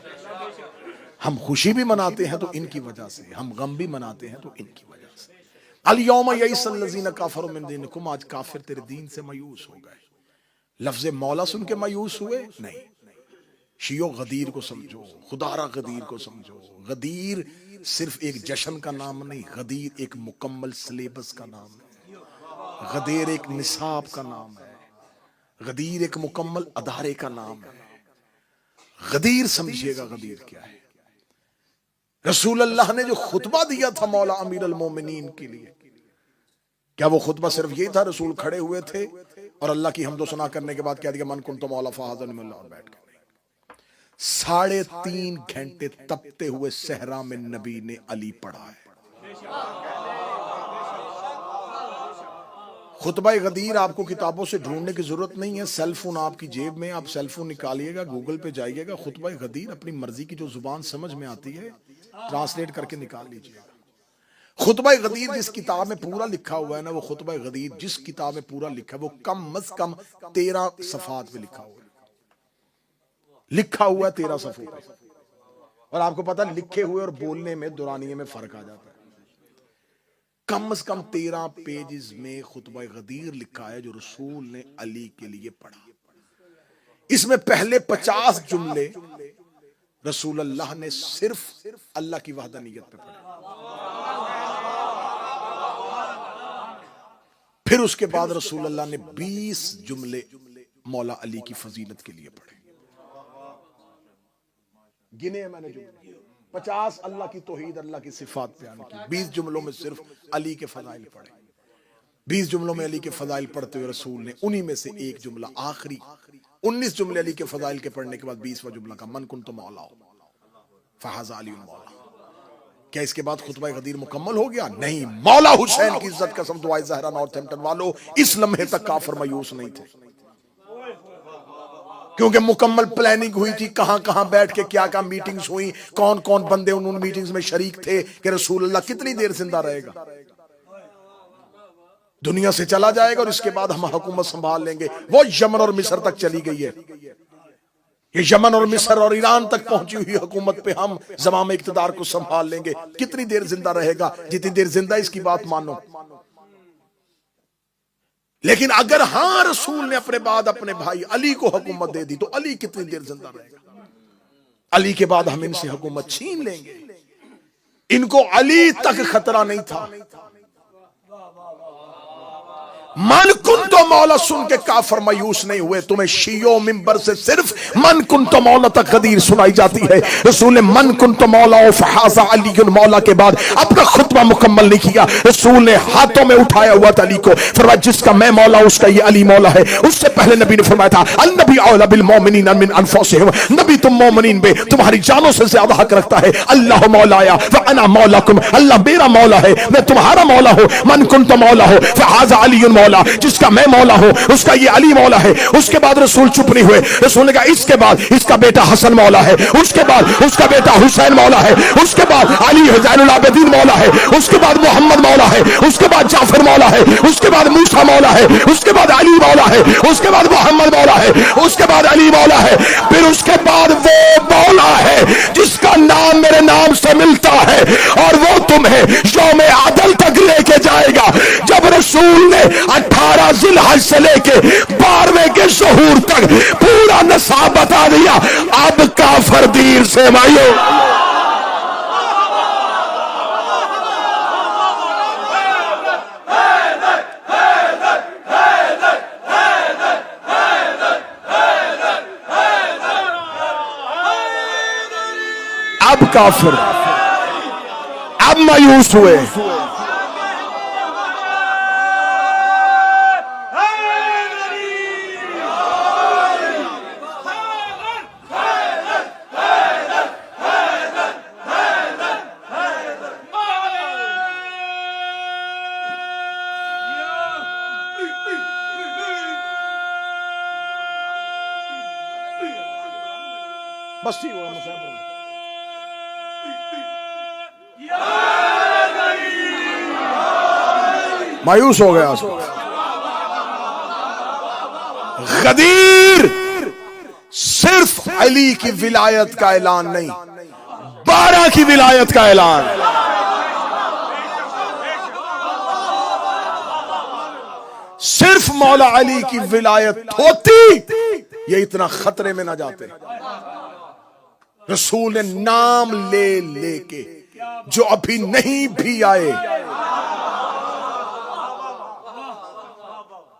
हम खुशी भी मनाते हैं तो इनकी वजह से, हम गम भी मनाते हैं तो इनकी वजह से। अल यौम यइसल्लज़ीना काफरू मिन दीनिकुम, आज काफिर तेरे दीन से मायूस हो गए। लफ्ज़ मौला सुन के मायूस हुए नहीं, शियो गदीर को समझो, खुदारा गदीर को समझो। गदीर सिर्फ एक जश्न का नाम नहीं, गदीर एक मुकम्मल सिलेबस का नाम है, गदीर एक निसाब का नाम है, गदीर एक मुकम्मल अदारे का नाम है। गदीर समझिएगा गदीर क्या है। रसूल अल्लाह ने जो खुतबा दिया था मौला अमीर अल मोमिनीन के लिए, क्या वो खुतबा सिर्फ ये था? रसूल खड़े हुए थे और अल्लाह की हम्दो सना करने के बाद कह दिया मन कुन्तु मौला फहाज़न मिल्लाह, और बैठ गए। 3.5 घंटे तपते हुए सहरा में नबी ने अली पढ़ा है। खुतबा गदीर आपको किताबों से ढूंढने की जरूरत नहीं है, सेलफोन आपकी जेब में, आप सेलफोन निकालिएगा, गूगल पे जाइएगा, खुतबा गदीर अपनी मर्जी की जो जुबान समझ में आती है ट्रांसलेट करके निकाल लीजिएगा। खुतबा गदीर जिस किताब में पूरा लिखा हुआ है ना, वो खुतबा गदीर जिस किताब में पूरा लिखा है वो कम अज कम 13 सफात पे लिखा हुआ है, लिखा हुआ है 13 सफों पे। और आपको पता है लिखे हुए और बोलने में, दुरानिये में फर्क आ जाता है। कम से कम 13 पेजेस में खुतबा गदीर लिखा है जो रसूल ने अली के लिए पढ़ा। इसमें पहले 50 जुमले रसूल अल्लाह ने सिर्फ अल्लाह की वहदानियत पे पढ़े, फिर उसके बाद रसूल अल्लाह ने 20 जुमले मौला अली की फजीलत के लिए पढ़े। गिने मैंने जुमले 50 अल्लाह की तौहीद, अल्लाह की सिफात बयान की, 20 जुमलों में सिर्फ अली के फजाइल पढ़े। 20 जुमलों में अली के फजाइल पढ़ते हुए रसूल ने उन्हीं में से एक जुमला, आखिरी 19 जुमले अली के फजाइल के पढ़ने के बाद 20वां जुमला का मन कुन्तु मौला फहाज़ा अली मौला, क्या इसके बाद खुतबा गदीर मुकम्मल हो गया? नहीं। मौला हुसैन की इज्जत कसम दुआए ज़हरा नॉर्थहैम्पटन वालों, इस लम्हे तक काफिर मायूस नहीं थे, क्योंकि मुकम्मल प्लानिंग हुई थी, कहां कहां बैठ के क्या क्या मीटिंग्स हुई, कौन कौन बंदे उन मीटिंग्स में शरीक थे कि रसूल अल्लाह कितनी देर जिंदा रहेगा, दुनिया से चला जाएगा और इसके बाद हम हुकूमत संभाल लेंगे। वो यमन और मिस्र तक चली गई है, ये यमन और मिस्र और ईरान तक पहुंची हुई हुकूमत पे हम ज़माम इक़्तिदार को संभाल लेंगे। कितनी देर जिंदा रहेगा? जितनी देर जिंदा इसकी बात मानो। लेकिन अगर हां रसूल ने अपने बाद अपने भाई अली को हुकूमत दे दी तो अली कितनी देर जिंदा रहेगा? अली के बाद हम इनसे हुकूमत छीन लेंगे। इनको अली तक खतरा नहीं था। मन कुन तो मौला सुन के काफर मायूस नहीं हुए। तुम्हें शियो मिंबर से सिर्फ मन कुन तो मौला तक गदीर सुनाई जाती है। रसूल ने मन कुन तो मौला फहाजा अली मौला के बाद अपना खुतबा मुकम्मल नहीं किया। रसूल ने हाथों में उठाया हुआ था अली को, फरमाया जिसका मैं मौला उसका ये अली मौला है। उससे पहले नबी ने फरमाया था अन्नबी औला बिल मोमिनीन मिन अनफुसिहिम, नबी तुम मोमिनीन पे तुम्हारी जानों से ज्यादा हक रखता है। अल्लाह मौलाया व अना मौलाकुम, अल्लाह मेरा मौला है मैं तुम्हारा मौला हूं। मन कुन तो मौला हो फहाजा अली मौला, जिसका मैं मौला हूं उसका ये अली मौला है। उसके बाद रसूल चुप नहीं हुए। रसूल ने कहा इसके बाद इसका बेटा हसन मौला है, उसके बाद उसका बेटा हुसैन मौला है, उसके बाद अली ज़ैनुल आबिदीन मौला है, उसके बाद मोहम्मद मौला है, उसके बाद जाफर मौला है, उसके बाद मूसा मौला है, उसके बाद अली मौला है, उसके बाद मोहम्मद मौला है, उसके बाद अली मौला है। फिर उसके बाद वो मौला है जिसका नाम मेरे नाम से मिलता है और वो तुम्हें यौम अदल तक लेके जाएगा। जब रसूल ने 18 जिलहज से लेके 12वें के ज़ुहूर तक पूरा नसाब बता दिया, अब काफिर दीर से मायो अब काफिर अब मायूस हुए। बस ठीक हुआ मायूस हो गया। गदीर सिर्फ अली की विलायत का ऐलान नहीं, 12 की विलायत का ऐलान। सिर्फ मौला अली की विलायत होती ये इतना खतरे में ना जाते। रसूल ने नाम ले लेके जो अभी नहीं भी आए,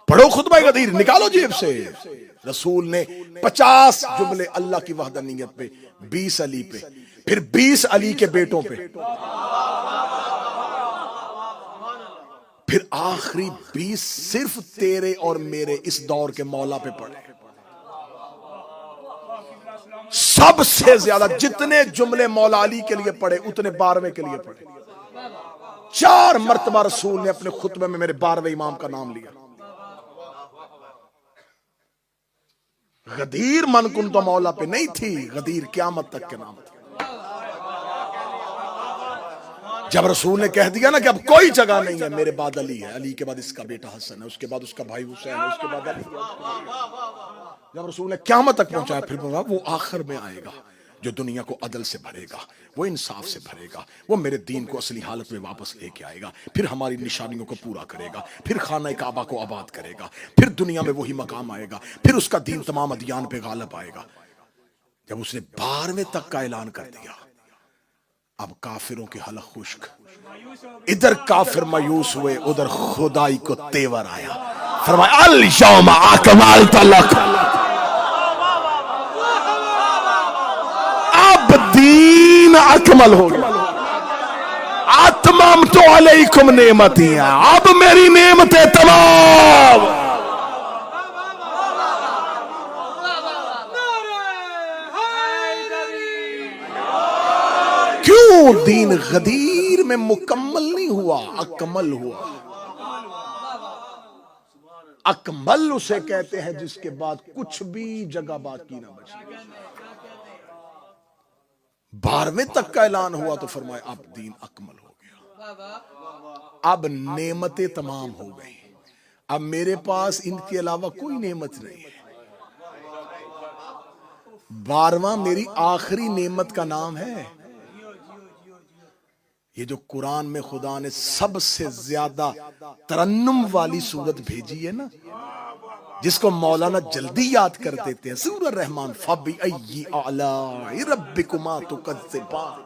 पढ़ो खुतबा गदीर, निकालो जेब से। रसूल ने 50 जुमले अल्लाह की वहदानियत पे, 20 अली पे, फिर 20 अली के बेटों पे, फिर आखिरी 20 सिर्फ तेरे और मेरे इस दौर के मौला पे पढ़े। सबसे ज्यादा जितने जुमले मौला अली के लिए पढ़े उतने 12वें के लिए पढ़े। 4 मरतबा रसूल ने अपने खुतबे में मेरे 12वें इमाम का नाम लिया। गदीर मन कुन तो मौला पे नहीं थी, गदीर क़यामत तक के नाम था। जब रसूल ने कह दिया ना कि अब कोई जगह नहीं है, मेरे बाद अली है, अली के बाद इसका बेटा हसन है, उसके बाद उसका भाई हुसैन है, उसके बाद अली है। जब रसूल ने क़यामत तक पहुंचाया, फिर बोला वो आखिर में आएगा जो दुनिया को अदल से भरेगा, वो इंसाफ से भरेगा, वो मेरे दीन को असली हालत में वापस लेके आएगा, फिर हमारी निशानियों को पूरा करेगा, फिर खाना काबा को आबाद करेगा, फिर दुनिया में वही मकाम आएगा, फिर उसका दीन तमाम अदियान पे गालिब आएगा। जब उसने 12वें तक का ऐलान कर दिया, अब काफिरों की हलक खुश्क। इधर काफिर मायूस हुए, उधर खुदाई को तेवर आया। फरमाया अल यौम अकमलतु लकुम, अब दीन अकमल हो गया। अतममतु अलैकुम नेमती, अब मेरी नेमतें तमाम। क्यों? क्यों दीन गदीर में मुकम्मल नहीं हुआ, अकमल हुआ। अकमल उसे कहते हैं जिसके बाद कुछ भी जगह बाकी ना बचे। 12वें तक का ऐलान हुआ तो फरमाया अब दीन अकमल हो गया, अब नेमतें तमाम हो गई, अब मेरे पास इनके अलावा कोई नेमत नहीं है। 12वां मेरी आखिरी नेमत का नाम है। ये जो कुरान में खुदा ने सबसे ज्यादा तरन्नुम वाली सूरत भेजी है ना, जिसको मौलाना जल्दी याद कर देते हैं, सूरह रहमान, फबी अय्यी आलाइ रब्बिकुमा तुकज़्ज़िबान।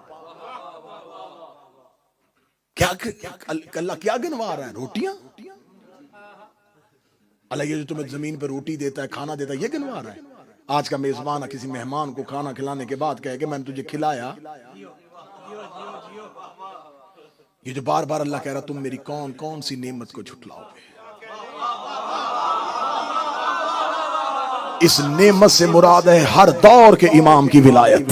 क्या अल्लाह क्या गिनवा रहा है? रोटियां। अल्लाह ये जो तुम्हें जमीन पर रोटी देता है, खाना देता है, ये गिनवा रहा है। आज का मेजबान किसी मेहमान को खाना खिलाने के बाद कहे कि मैंने तुझे खिलाया, ये जो बार बार अल्लाह कह रहा तुम मेरी कौन कौन सी नेमत को झुटलाओगे। इस नेमत से मुराद है हर दौर के इमाम की विलायत।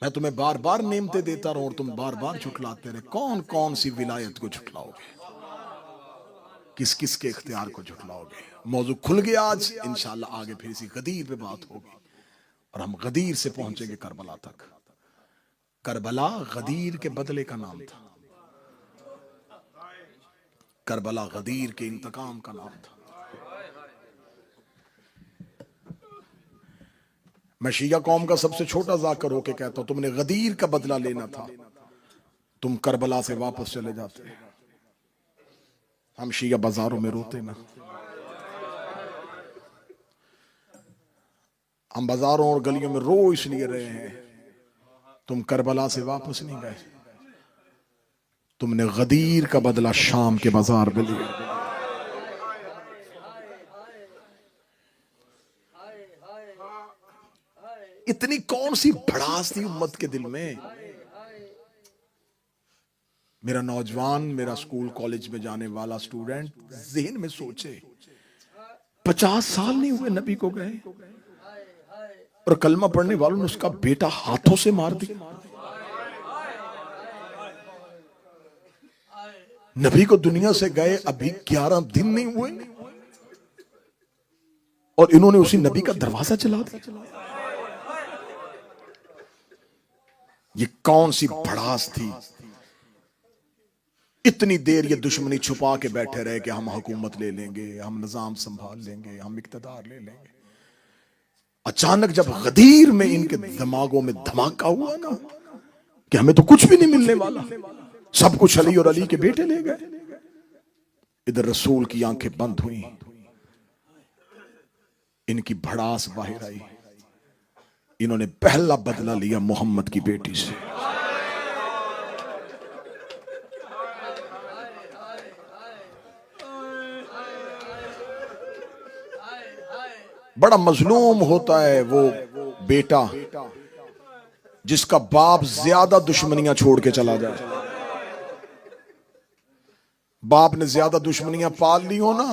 मैं तुम्हें बार बार नेमतें देता रहूं और तुम बार बार झुटलाते रहे, कौन कौन सी विलायत को झुटलाओगे, किस किस के इख्तियार को झुटलाओगे। मौजू खुल गया आज। इंशाअल्लाह आगे फिर इसी गदीर पे बात होगी और हम गदीर से पहुंचेंगे करबला तक। करबला गदीर के बदले का नाम था, करबला गदीर के इंतकाम का नाम था। मैं शिया कौम का सबसे छोटा जाकर होके कहता हूं, तुमने गदीर का बदला लेना था, तुम करबला से वापस चले जाते। हम शिया बाजारों में रोते ना, हम बाजारों और गलियों में रो इसलिए रहे हैं, तुम करबला से वापस नहीं गए। तुमने गदीर का बदला शाम के बाजार में लिया। इतनी कौन सी भड़ास थी उम्मत के दिल में। मेरा नौजवान, मेरा स्कूल कॉलेज में जाने वाला स्टूडेंट ज़हन में सोचे, 50 साल नहीं हुए नबी को गए और कलमा पढ़ने वालों ने उसका बेटा हाथों से मार दिया। नबी को दुनिया से गए अभी 11 दिन नहीं हुए और इन्होंने उसी नबी का दरवाजा चला दिया। ये कौन सी भड़ास थी। इतनी देर ये दुश्मनी छुपा के बैठे रहे कि हम हुकूमत ले लेंगे, हम निजाम संभाल लेंगे, हम इक्तदार ले लेंगे। अचानक जब गदीर में इनके दिमागों में धमाका हुआ ना कि हमें तो कुछ भी नहीं मिलने वाला, सब कुछ अली और अली के बेटे ले गए, इधर रसूल की आंखें बंद हुई, इनकी भड़ास बाहर आई। इन्होंने पहला बदला लिया मोहम्मद की बेटी से। बड़ा मजलूम होता है वो बेटा जिसका बाप ज्यादा दुश्मनियां छोड़ के चला जाए। बाप ने ज्यादा दुश्मनियां पाल ली हो ना,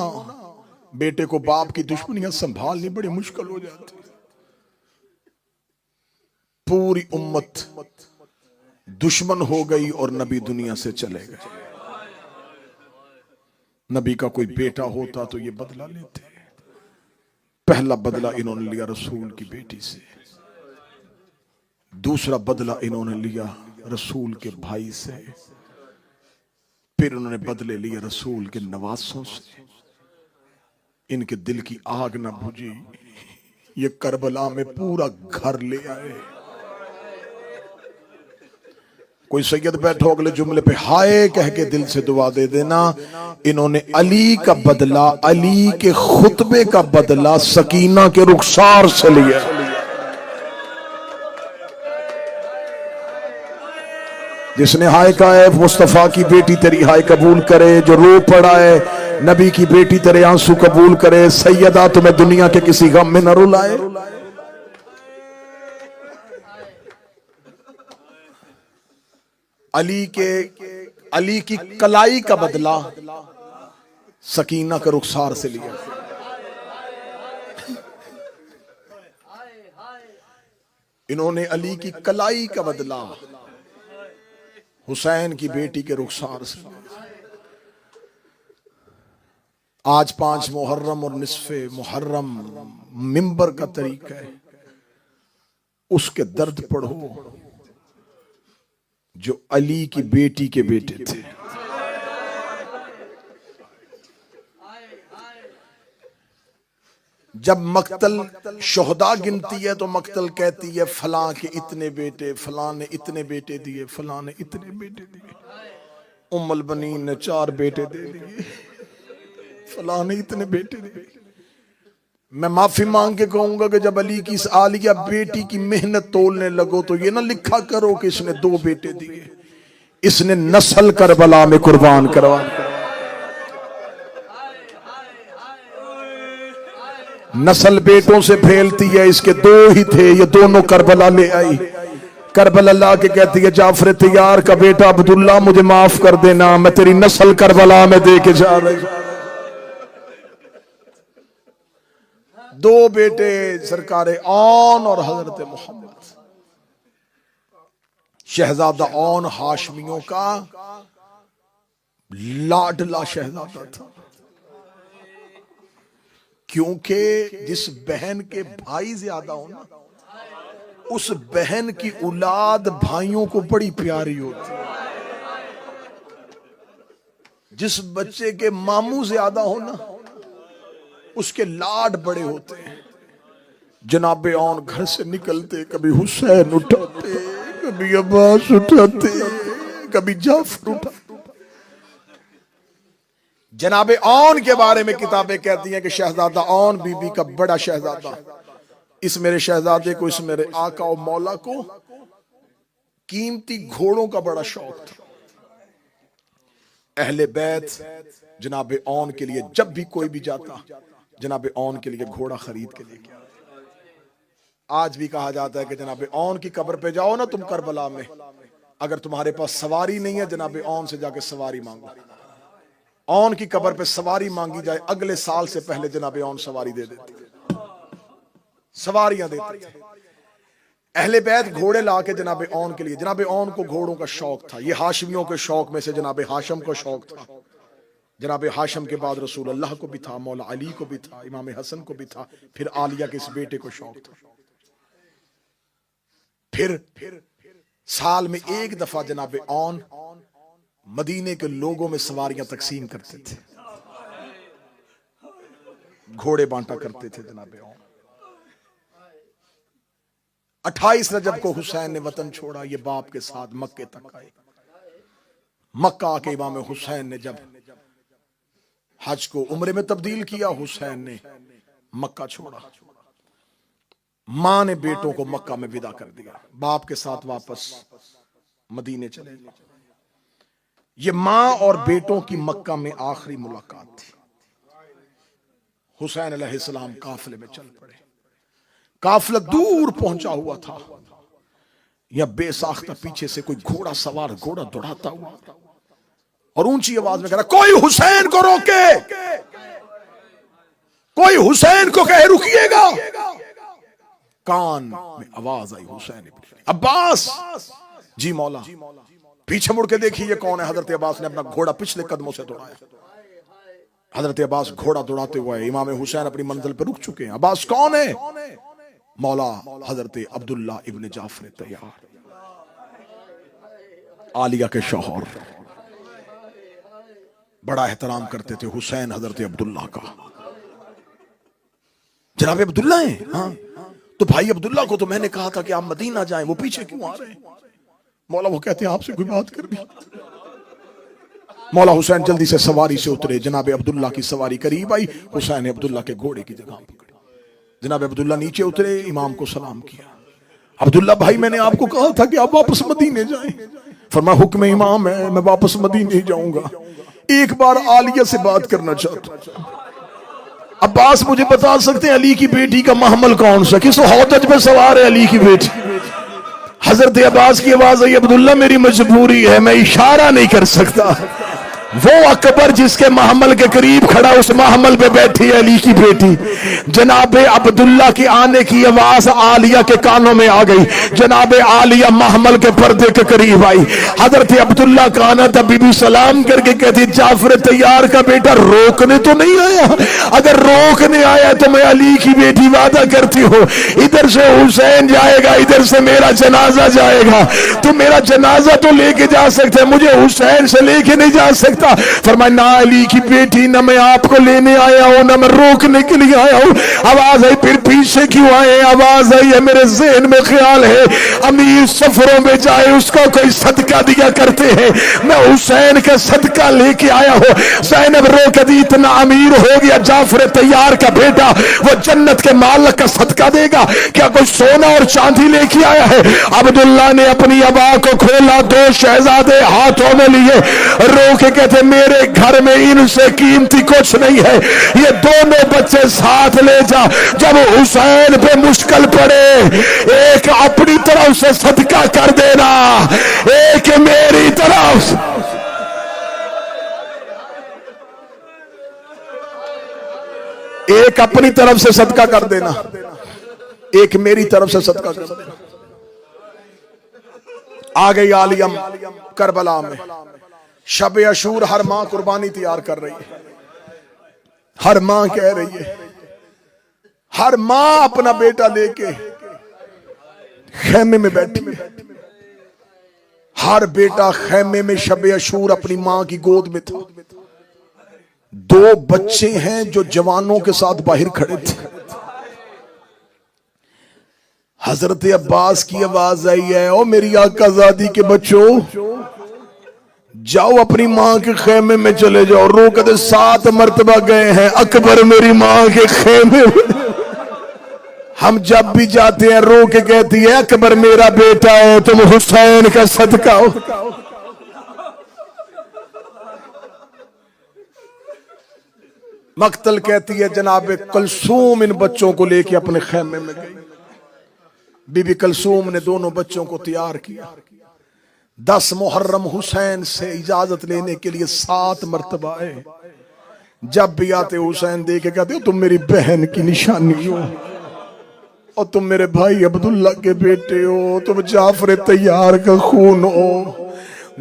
बेटे को बाप की दुश्मनियां संभालनी बड़ी मुश्किल हो जाती। पूरी उम्मत दुश्मन हो गई और नबी दुनिया से चले गए। नबी का कोई बेटा होता तो ये बदला लेते। पहला बदला इन्होंने लिया रसूल की बेटी से, दूसरा बदला इन्होंने लिया रसूल के भाई से, फिर उन्होंने बदले लिए रसूल के नवासों से। इनके दिल की आग ना बुझी, ये करबला में पूरा घर ले आए। कोई सैयद बैठो अगले जुमले पे हाय कह के दिल से दुआ दे देना। इन्होंने अली का बदला, अली के खुतबे का बदला सकीना के रुखसार से लिया। जिसने हाय कहा है मुस्तफा की बेटी तेरी हाय कबूल करे, जो रो पड़ा है नबी की बेटी तेरे आंसू कबूल करे। सैयदा तुम्हें दुनिया के किसी गम में न रुलाए। अली की कलाई का बदला सकीना के रुखसार से लिया। इन्होंने अली की कलाई का बदला हुसैन की बेटी के रुखसार से। आज 5 मुहर्रम और निस्फे मुहर्रम मिंबर का तरीका है, उसके दर्द पढ़ो जो अली की बेटी के बेटे थे। जब मक्तल शोहदा गिनती है तो मक्तल कहती है फलां के इतने बेटे, फलां ने इतने बेटे दिए, फलां ने इतने बेटे दिए, उम्मुल बनीन ने 4 बेटे दे दिए, फलां ने इतने बेटे दिए। मैं माफी मांग के कहूंगा कि जब अली की इस आलिया बेटी की मेहनत तोलने लगो तो ये ना लिखा करो कि इसने 2 बेटे दिए, इसने नस्ल करबला में कुर्बान करवा। नस्ल बेटों से फैलती है, इसके 2 ही थे, ये दोनों करबला ले आई। करबला ला के कहती है जाफर तैयार का बेटा अब्दुल्ला मुझे माफ कर देना, मैं तेरी नस्ल करबला में दे के जा रही। 2 बेटे सरकारे औन और हजरत मोहम्मद। शहजादा औन हाशमियों का लाडला शहजादा था, क्योंकि जिस बहन के भाई ज्यादा हो ना, उस बहन की औलाद भाइयों को बड़ी प्यारी होती है। जिस बच्चे के मामू ज्यादा हो ना, उसके लाड बड़े होते हैं। जनाबे औन घर से निकलते कभी हुसैन उठाते, कभी अब्बास उठाते, कभी जाफर उठाते। जनाबे औन के बारे में किताबें कहती हैं कि शहजादा औन बीबी का बड़ा शहजादा, इस मेरे शहजादे को, इस मेरे आका और मौला को कीमती घोड़ों का बड़ा शौक था। अहले बैत जनाबे औन के लिए जब भी कोई भी जाता, जनाबे औन के लिए घोड़ा खरीद के लेके आता। आज भी कहा जाता है कि जनाबे औन की कब्र पे जाओ ना तुम करबला में, अगर तुम्हारे पास सवारी नहीं है जनाबे औन से जाके सवारी मांगो। औन की कब्र पे सवारी मांगी जाए, अगले साल से पहले जनाबे औन सवारी दे देती, सवारियां देते थे। अहले बैत घोड़े लाके जनाबे औन के लिए, जनाबे औन को घोड़ों का शौक था। ये हाशिमियों के शौक में से जनाबे हाशम को शौक था। जनाबे हाशम के बाद रसूल अल्लाह को भी था, मौला अली को भी था, इमाम हसन को भी था, फिर आलिया के इस बेटे को शौक था। फिर साल में 1 दफा जनाबे औन मदीने के लोगों में सवारियां तकसीम करते थे, घोड़े बांटा करते थे जनाबे औन। 28 रजब को हुसैन ने वतन छोड़ा, ये बाप के साथ मक्के तक आए। मक्का के इमाम हुसैन ने जब हज को उम्रे में तब्दील किया, हुसैन ने मक्का छोड़ा। मां ने बेटों को मक्का में विदा कर दिया, बाप के साथ वापस मदीने चले गए। ये मां और बेटों की मक्का में आखिरी मुलाकात थी। हुसैन अलैहिस्सलाम काफिले में चल पड़े। काफिला दूर पहुंचा हुआ था, या बेसाख्ता पीछे से कोई घोड़ा सवार घोड़ा दौड़ाता हुआ और ऊंची आवाज में कह रहा, कोई हुसैन को रोके, कोई हुसैन को कहे रुकिएगा। कान में आवाज आई, हुसैन अब्बास जी मौला। पीछे मुड़ के देखिए ये कौन है। हजरत अब्बास ने अपना घोड़ा पिछले कदमों से दौड़ाया। हजरत अब्बास घोड़ा दौड़ाते हुए, इमाम हुसैन अपनी मंजिल पर रुक चुके हैं। अब्बास कौन है? मौला हजरत अब्दुल्ला इब्न जाफर तैयार, आलिया के शौहर। बड़ा एहतराम करते थे हुसैन हजरत अब्दुल्ला का। जनाब अब्दुल्ला है? हाँ। तो भाई अब्दुल्ला को तो मैंने कहा था कि आप मदीना जाएं, वो पीछे क्यों आ रहे हैं? मौला वो कहते हैं आपसे कोई बात करनी। मौला हुसैन जल्दी से सवारी से उतरे, जनाब अब्दुल्ला की सवारी करीब आई, हुसैन अब्दुल्ला के घोड़े की जगह पकड़ी। जनाब अब्दुल्ला नीचे उतरे, इमाम को सलाम किया। अब्दुल्ला भाई मैंने आपको कहा था कि आप वापस मदीने जाएं। फरमाया हुक्म इमाम है, मैं वापस मदीने ही जाऊंगा, एक बार आलिया से बात करना चाहता हूं। अब्बास मुझे बता सकते हैं अली की बेटी का महमल कौन सा, किस हौदज पे सवार है अली की बेटी? हजरत अब्बास की आवाज आई, अब्दुल्ला मेरी मजबूरी है, मैं इशारा नहीं कर सकता। वो अकबर जिसके महमल के करीब खड़ा, उस महमल पे बैठी है अली की बेटी जनाबे अब्दुल्ला की आने की आवाज आलिया के कानों में आ गई। जनाबे आलिया महमल के पर्दे के करीब आई। हजरत अब्दुल्ला का आना था, बीबी सलाम करके कहती जाफर तैयार का बेटा रोकने तो नहीं आया? अगर रोकने आया तो मैं अली की बेटी वादा करती हूँ, इधर से हुसैन जाएगा, इधर से मेरा जनाजा जाएगा। तुम मेरा जनाजा तो लेके जा सकते, मुझे हुसैन से लेके नहीं जा सकता। फरमाया ना अली की बेटी, ना मैं आपको लेने आया हूं, ना मैं रोकने के लिए आया हूं। आवाज आई फिर पीछे क्यों आए? आवाज आई है मेरे ज़हन में ख्याल है अमीर सफरों में जाए उसका कोई सदका दिया करते हैं, मैं हुसैन का सदका लेके आया हूं। ज़ैनब रो के दी इतना अमीर हो गया जाफर तैयार का बेटा, वो जन्नत के मालिक का सदका देगा क्या? कोई सोना और चांदी लेके आया है? अब्दुल्ला ने अपनी अबा को खोला, दो शहजादे हाथों में लिए, रो के कहते मेरे घर में इनसे कीमती कुछ नहीं है, ये दोनों बच्चे साथ ले जा। जब हुसैन पे मुश्किल पड़े, एक अपनी तरफ से सदका कर देना, एक मेरी तरफ से। एक अपनी तरफ से सदका कर देना, एक मेरी तरफ से सदका कर देना। आ गई आलिया करबला में। शब अशूर हर मां कुर्बानी तैयार कर रही है, हर मां कह रही है, हर मां अपना बेटा लेके खेमे में बैठी है। हर बेटा खेमे में शब अशूर अपनी मां की गोद में था। दो बच्चे हैं जो जवानों के साथ बाहर खड़े थे। हजरत अब्बास की आवाज आई है, ओ मेरी आकाज़ादी के बच्चों, जाओ अपनी मां के खेमे में चले जाओ। रो कहते 7 मरतबा गए हैं अकबर मेरी मां के खेमे में। हम जब भी जाते हैं रो के कहती है अकबर मेरा बेटा है, तुम हुसैन का सदका हो। मक्तल कहती है जनाबे कलसूम इन बच्चों को लेके अपने खेमे में गई। बीबी कलसूम ने दोनों बच्चों को तैयार किया। 10 मुहर्रम हुसैन से इजाजत लेने के लिए 7 मरतबा आए। जब भी आते हुसैन देखे कहते हो तुम मेरी बहन की निशानी हो और तुम मेरे भाई अब्दुल्ला के बेटे हो, तुम जाफर तैयार का खून हो,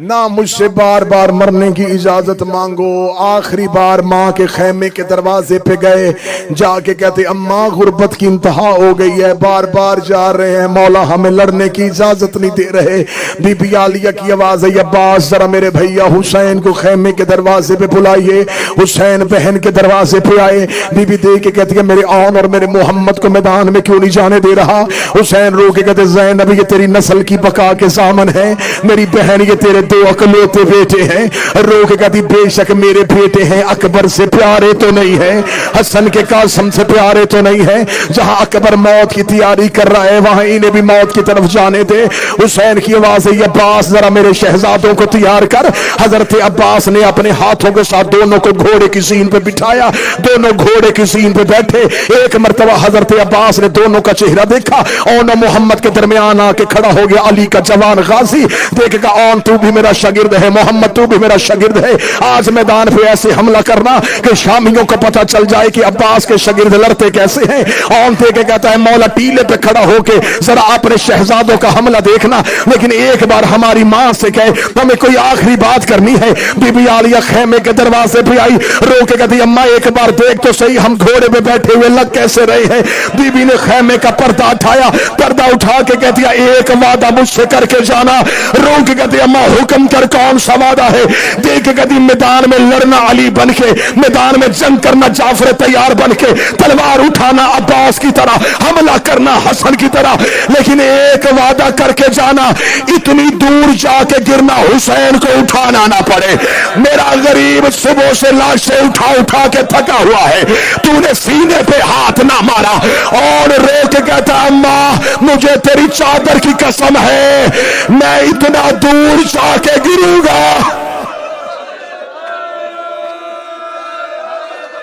ना मुझसे बार बार मरने की इजाजत मांगो। आखिरी बार माँ के खेमे के दरवाजे पे गए, जाके कहते अम्मा गुर्बत की इंतहा हो गई है, बार बार जा रहे हैं, मौला हमें लड़ने की इजाजत नहीं दे रहे। बीबी आलिया की आवाज है अब्बास जरा मेरे भैया हुसैन को खेमे के दरवाजे पे बुलाइए। हुसैन बहन के दरवाजे पे आए। बीबी देख के कहती है मेरे आन और मेरे मोहम्मद को मैदान में क्यों नहीं जाने दे रहा? हुसैन रो के कहते ज़ैनब ये तेरी नस्ल की बका के सामन है, मेरी बहन ये तेरे 2 अकलौते बेटे हैं। रो के कहती बेशक मेरे बेटे हैं, अकबर से प्यारे तो नहीं है, हसन के कासम से प्यारे तो नहीं है। जहां अकबर मौत की तैयारी कर रहा है वहां इन्हें भी मौत की तरफ जाने दे। हुसैन की आवाज है अब्बास जरा मेरे शहजादों को तैयार कर। हजरत अब्बास ने अपने हाथों के साथ दोनों को घोड़े की सीन पे बिठाया, दोनों घोड़े की सीन पे बैठे। एक मरतबा हजरत अब्बास ने दोनों का चेहरा देखा और मोहम्मद के दरमियान आके खड़ा हो गया अली का जवान गाजी। देखेगा ऑन तू भी मेरा शागिर्द है, मोहम्मद तू भी मेरा शागिर्द है। आज मैदान पे ऐसे हमला करना कि शामियों को पता चल जाए कि अब्बास के शागिर्द लड़ते कैसे हैं। ऑन थे के कहता है मौला टीले पे खड़ा होके जरा अपने शहजादों का हमला देखना, लेकिन एक बार हमारी मां से कहे हमें कोई आखिरी बात करनी है। बीबी आलिया खेमे के दरवाजे पे आई, रो के कहती अम्मा एक बार देख तो सही हम घोड़े पे बैठे हुए लग कैसे रहे हैं। बीबी ने खेमे का पर्दा उठाया, पर्दा उठा के कहती एक वादा मुझसे करके जाना। रो के कहती अम्मा हुक्म कर कौन सा वादा है? देख के कहती मैदान में लड़ना अली बन के, मैदान में जंग करना जाफर तैयार बन के, तलवार उठाना अब्बास की तरह, हमला करना हसन की तरह, लेकिन एक वादा करके जाना इतनी दूर जाके गिरना हुसैन को उठाना ना पड़े। मेरा गरीब सुबह से लाशें उठा उठा के थका हुआ है, तूने सीने पे हाथ ना मारा। और रो के कहता अम्मा मुझे तेरी चादर की कसम है मैं इतना दूर जाके गिरूंगा।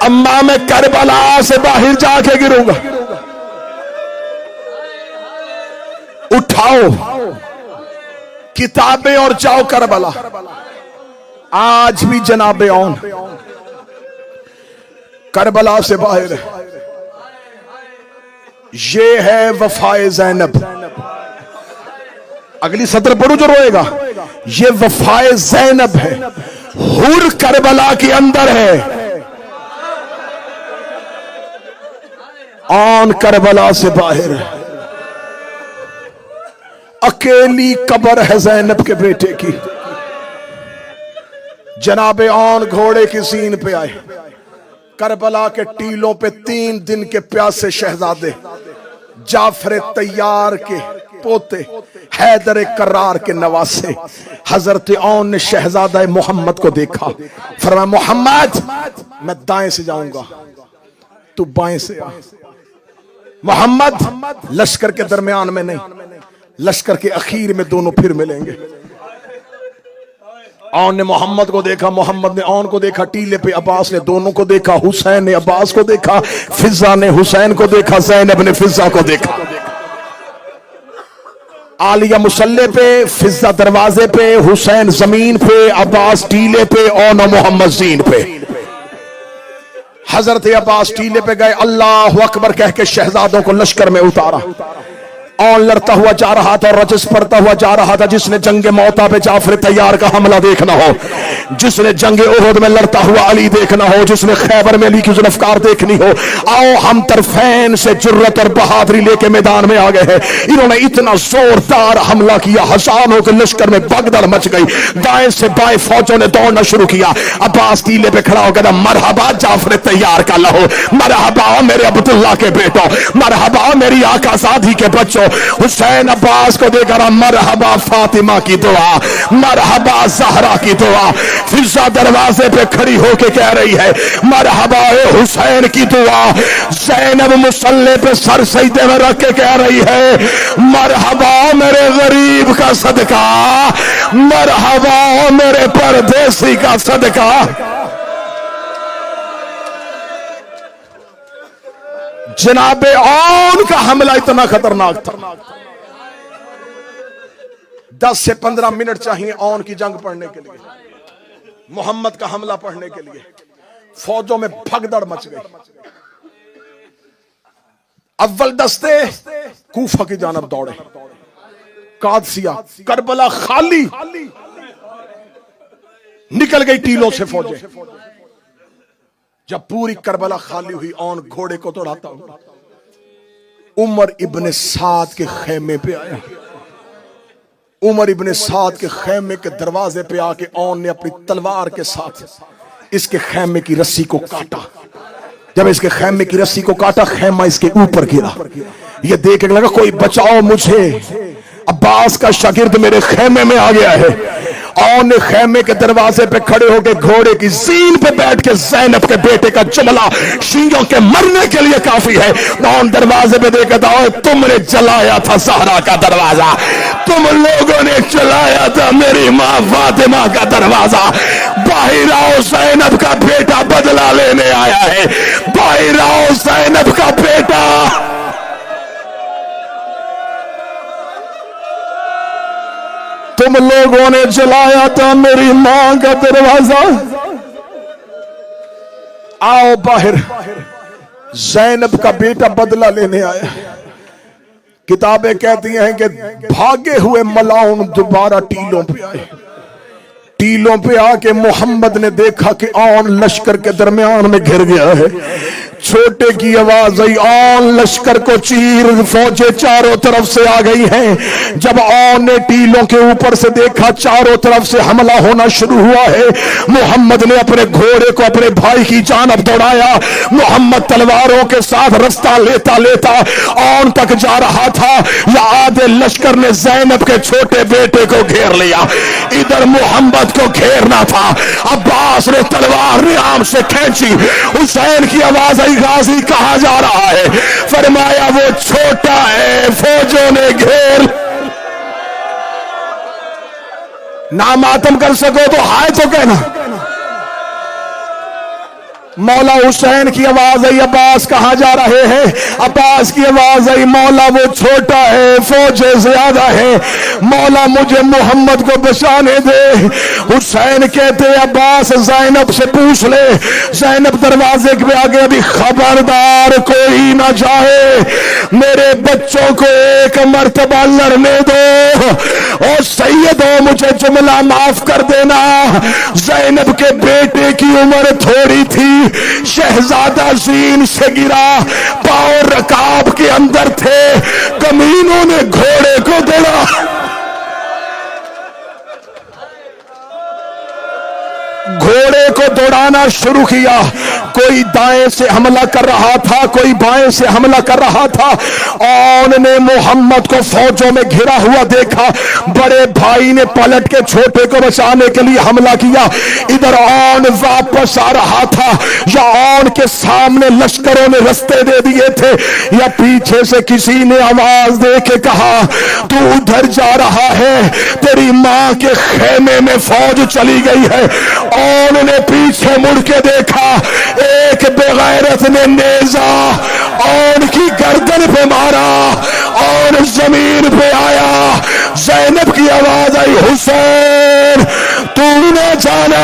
अम्मा मैं करबला से बाहर जाके गिरूंगा। उठाओ किताबें और जाओ करबला। आज भी जनाबे औन करबला से बाहर है। ये है वफाए ज़ैनब। अगली सत्र पढ़ू जो रोएगा। ये वफाए ज़ैनब है, हुर करबला के अंदर है। आन करबला से बाहर है। अकेली कब्र है ज़ैनब के बेटे की। जनाबे आन घोड़े की सीन पे आए। करबला के टीलों पे 3 दिन के प्यासे शहजादे जाफर तैयार के पोते हैदर करार के नवासे हजरत औन ने शहजादा मोहम्मद को देखा। फरमाया मोहम्मद मैं दाएं से जाऊंगा, तू बाएं से आ। मोहम्मद लश्कर के दरमियान में नहीं, लश्कर के अखीर में दोनों फिर मिलेंगे। औन ने मोहम्मद को देखा, मोहम्मद ने औन को देखा। टीले पे अब्बास ने दोनों को देखा। हुसैन ने अब्बास को देखा, फिजा ने हुसैन को देखा, ज़ैनब ने फिजा को देखा। आलिया मुसल्ले पे, फिजा दरवाजे पे, हुसैन जमीन पे, अब्बास टीले पे, औन मोहम्मद जीन पे। हजरत अब्बास टीले पे गए, अल्लाह अकबर कह के शहजादों को लश्कर में उतारा। औन लड़ता हुआ जा रहा था, रजस पड़ता हुआ जा रहा था। जिसने जंगे मौता पे जाफर तैयार का हमला देखना हो, जिसने जंगे उहद में लड़ता हुआ अली देखना हो, जिसने खैबर में अली की जुल्फकार देखनी हो, आओ हम तरफैन से जुर्रत और बहादुरी लेके मैदान में आ गए हैं। इन्होंने इतना जोरदार हमला किया, हजारों के लश्कर में भगदड़ मच गई। दाएं से बाएं फौजों ने दौड़ना शुरू किया। अब्बास टीले पे खड़ा होकर मरहबा जाफर तैयार का लहो, मरहबा मेरे अब्दुल्ला के बेटो, मरहबा मेरी आकाज़ादी के बच्चों। हुसैन अब्बास को देकर मरहबा फातिमा की दुआ, मरहबा ज़हरा की दुआ। फिजा दरवाजे पे खड़ी होके कह रही है मरहबा हुसैन की दुआ। ज़ैनब मुसल्ले पे सर सजदे में रख के कह रही है मरहबा मेरे गरीब का सदका, मरहबा मेरे परदेसी का सदका। जनाबे औन का हमला इतना खतरनाक था। 10 से 15 मिनट चाहिए औन की जंग पढ़ने के लिए, मोहम्मद का हमला पढ़ने के लिए। फौजों में भगदड़ मच गई। अव्वल दस्ते कूफा की जानब दौड़े, कादसिया करबला खाली, निकल गई टीलों से फौजें। जब पूरी करबला खाली हुई, औन घोड़े को दौड़ाता हुआ उमर इब्ने साद के खेमे पे आया। उमर इब्ने साद के खेमे के दरवाजे पे आके औन ने अपनी तलवार के साथ इसके खेमे की रस्सी को काटा। जब इसके खेमे की रस्सी को काटा, खेमा इसके ऊपर गिरा। ये देख के लगा कोई बचाओ मुझे, अब्बास का शागिर्द मेरे खेमे में आ गया है। औन ने खेमे के दरवाजे पे खड़े होकर घोड़े की सीन पे बैठ के ज़ैनब के बेटे का जुमला शींगों के मरने के लिए काफी है। औन दरवाजे पे देखा था, तुमने जलाया था ज़हरा का दरवाजा, तुम लोगों ने जलाया था मेरी माँ फातिमा का दरवाजा। बाहर आओ, ज़ैनब का बेटा बदला लेने आया है। बाहर आओ, ज़ैनब का बेटा। तुम लोगों ने जलाया था मेरी मां का दरवाजा, आओ बाहर। ज़ैनब का बेटा बदला लेने आया। किताबें कहती हैं कि भागे हुए मलाउन दोबारा टीलों पे आए। टीलों पे आके मोहम्मद ने देखा कि औन लश्कर के दरमियान में घिर गया है। छोटे की आवाज आई, औन लश्कर को चीर, फौजें चारों तरफ से आ गई हैं। जब औन ने टीलों के ऊपर से देखा, चारों तरफ से हमला होना शुरू हुआ है। मोहम्मद ने अपने घोड़े को अपने भाई की जानब दौड़ाया। मोहम्मद तलवारों के साथ रास्ता लेता लेता औन तक जा रहा था। या आधे लश्कर ने ज़ैनब के छोटे बेटे को घेर लिया। इधर मोहम्मद को घेरना था। अब्बास ने तलवार रियाम से खींची। हुसैन की आवाज आई, गाजी कहां जा रहा है? फरमाया वो छोटा है, फौजों ने घेर। ना मातम कर सको तो हाय तो कहना, मौला हुसैन की आवाज आई, अब्बास कहाँ जा रहे हैं? अब्बास की आवाज आई, मौला वो छोटा है, फौजें ज्यादा है, मौला मुझे मोहम्मद को बचाने दे। हुसैन कहते अब्बास ज़ैनब से पूछ ले। ज़ैनब दरवाजे के आगे, अभी खबरदार कोई ना जाए, मेरे बच्चों को एक मर्तबा लड़ने दो। और सैयदो मुझे जुमला माफ कर देना, ज़ैनब के बेटे की उम्र थोड़ी थी, शहजादा ज़ीन से गिरा, पांव रकाब के अंदर थे, कमीनों ने घोड़े को दौड़ा। घोड़े को दौड़ाना शुरू किया। कोई दाएं से हमला कर रहा था, कोई बाएं से हमला कर रहा था। औन ने मोहम्मद को फौजों में घिरा हुआ देखा, बड़े भाई ने पलट के छोटे को बचाने के लिए हमला किया। इधर औन वापस आ रहा था, या औन के सामने लश्करों ने रास्ते दे दिए थे, या पीछे से किसी ने आवाज दे के कहा तू उधर जा रहा है, तेरी मां के खेमे में फौज चली गई है। औन ने पीछे मुड़ के देखा, एक बेगैरत ने नेजा औन की गर्दन पे मारा और जमीन पे आया। ज़ैनब की आवाज आई, हुसैन तू न जाना,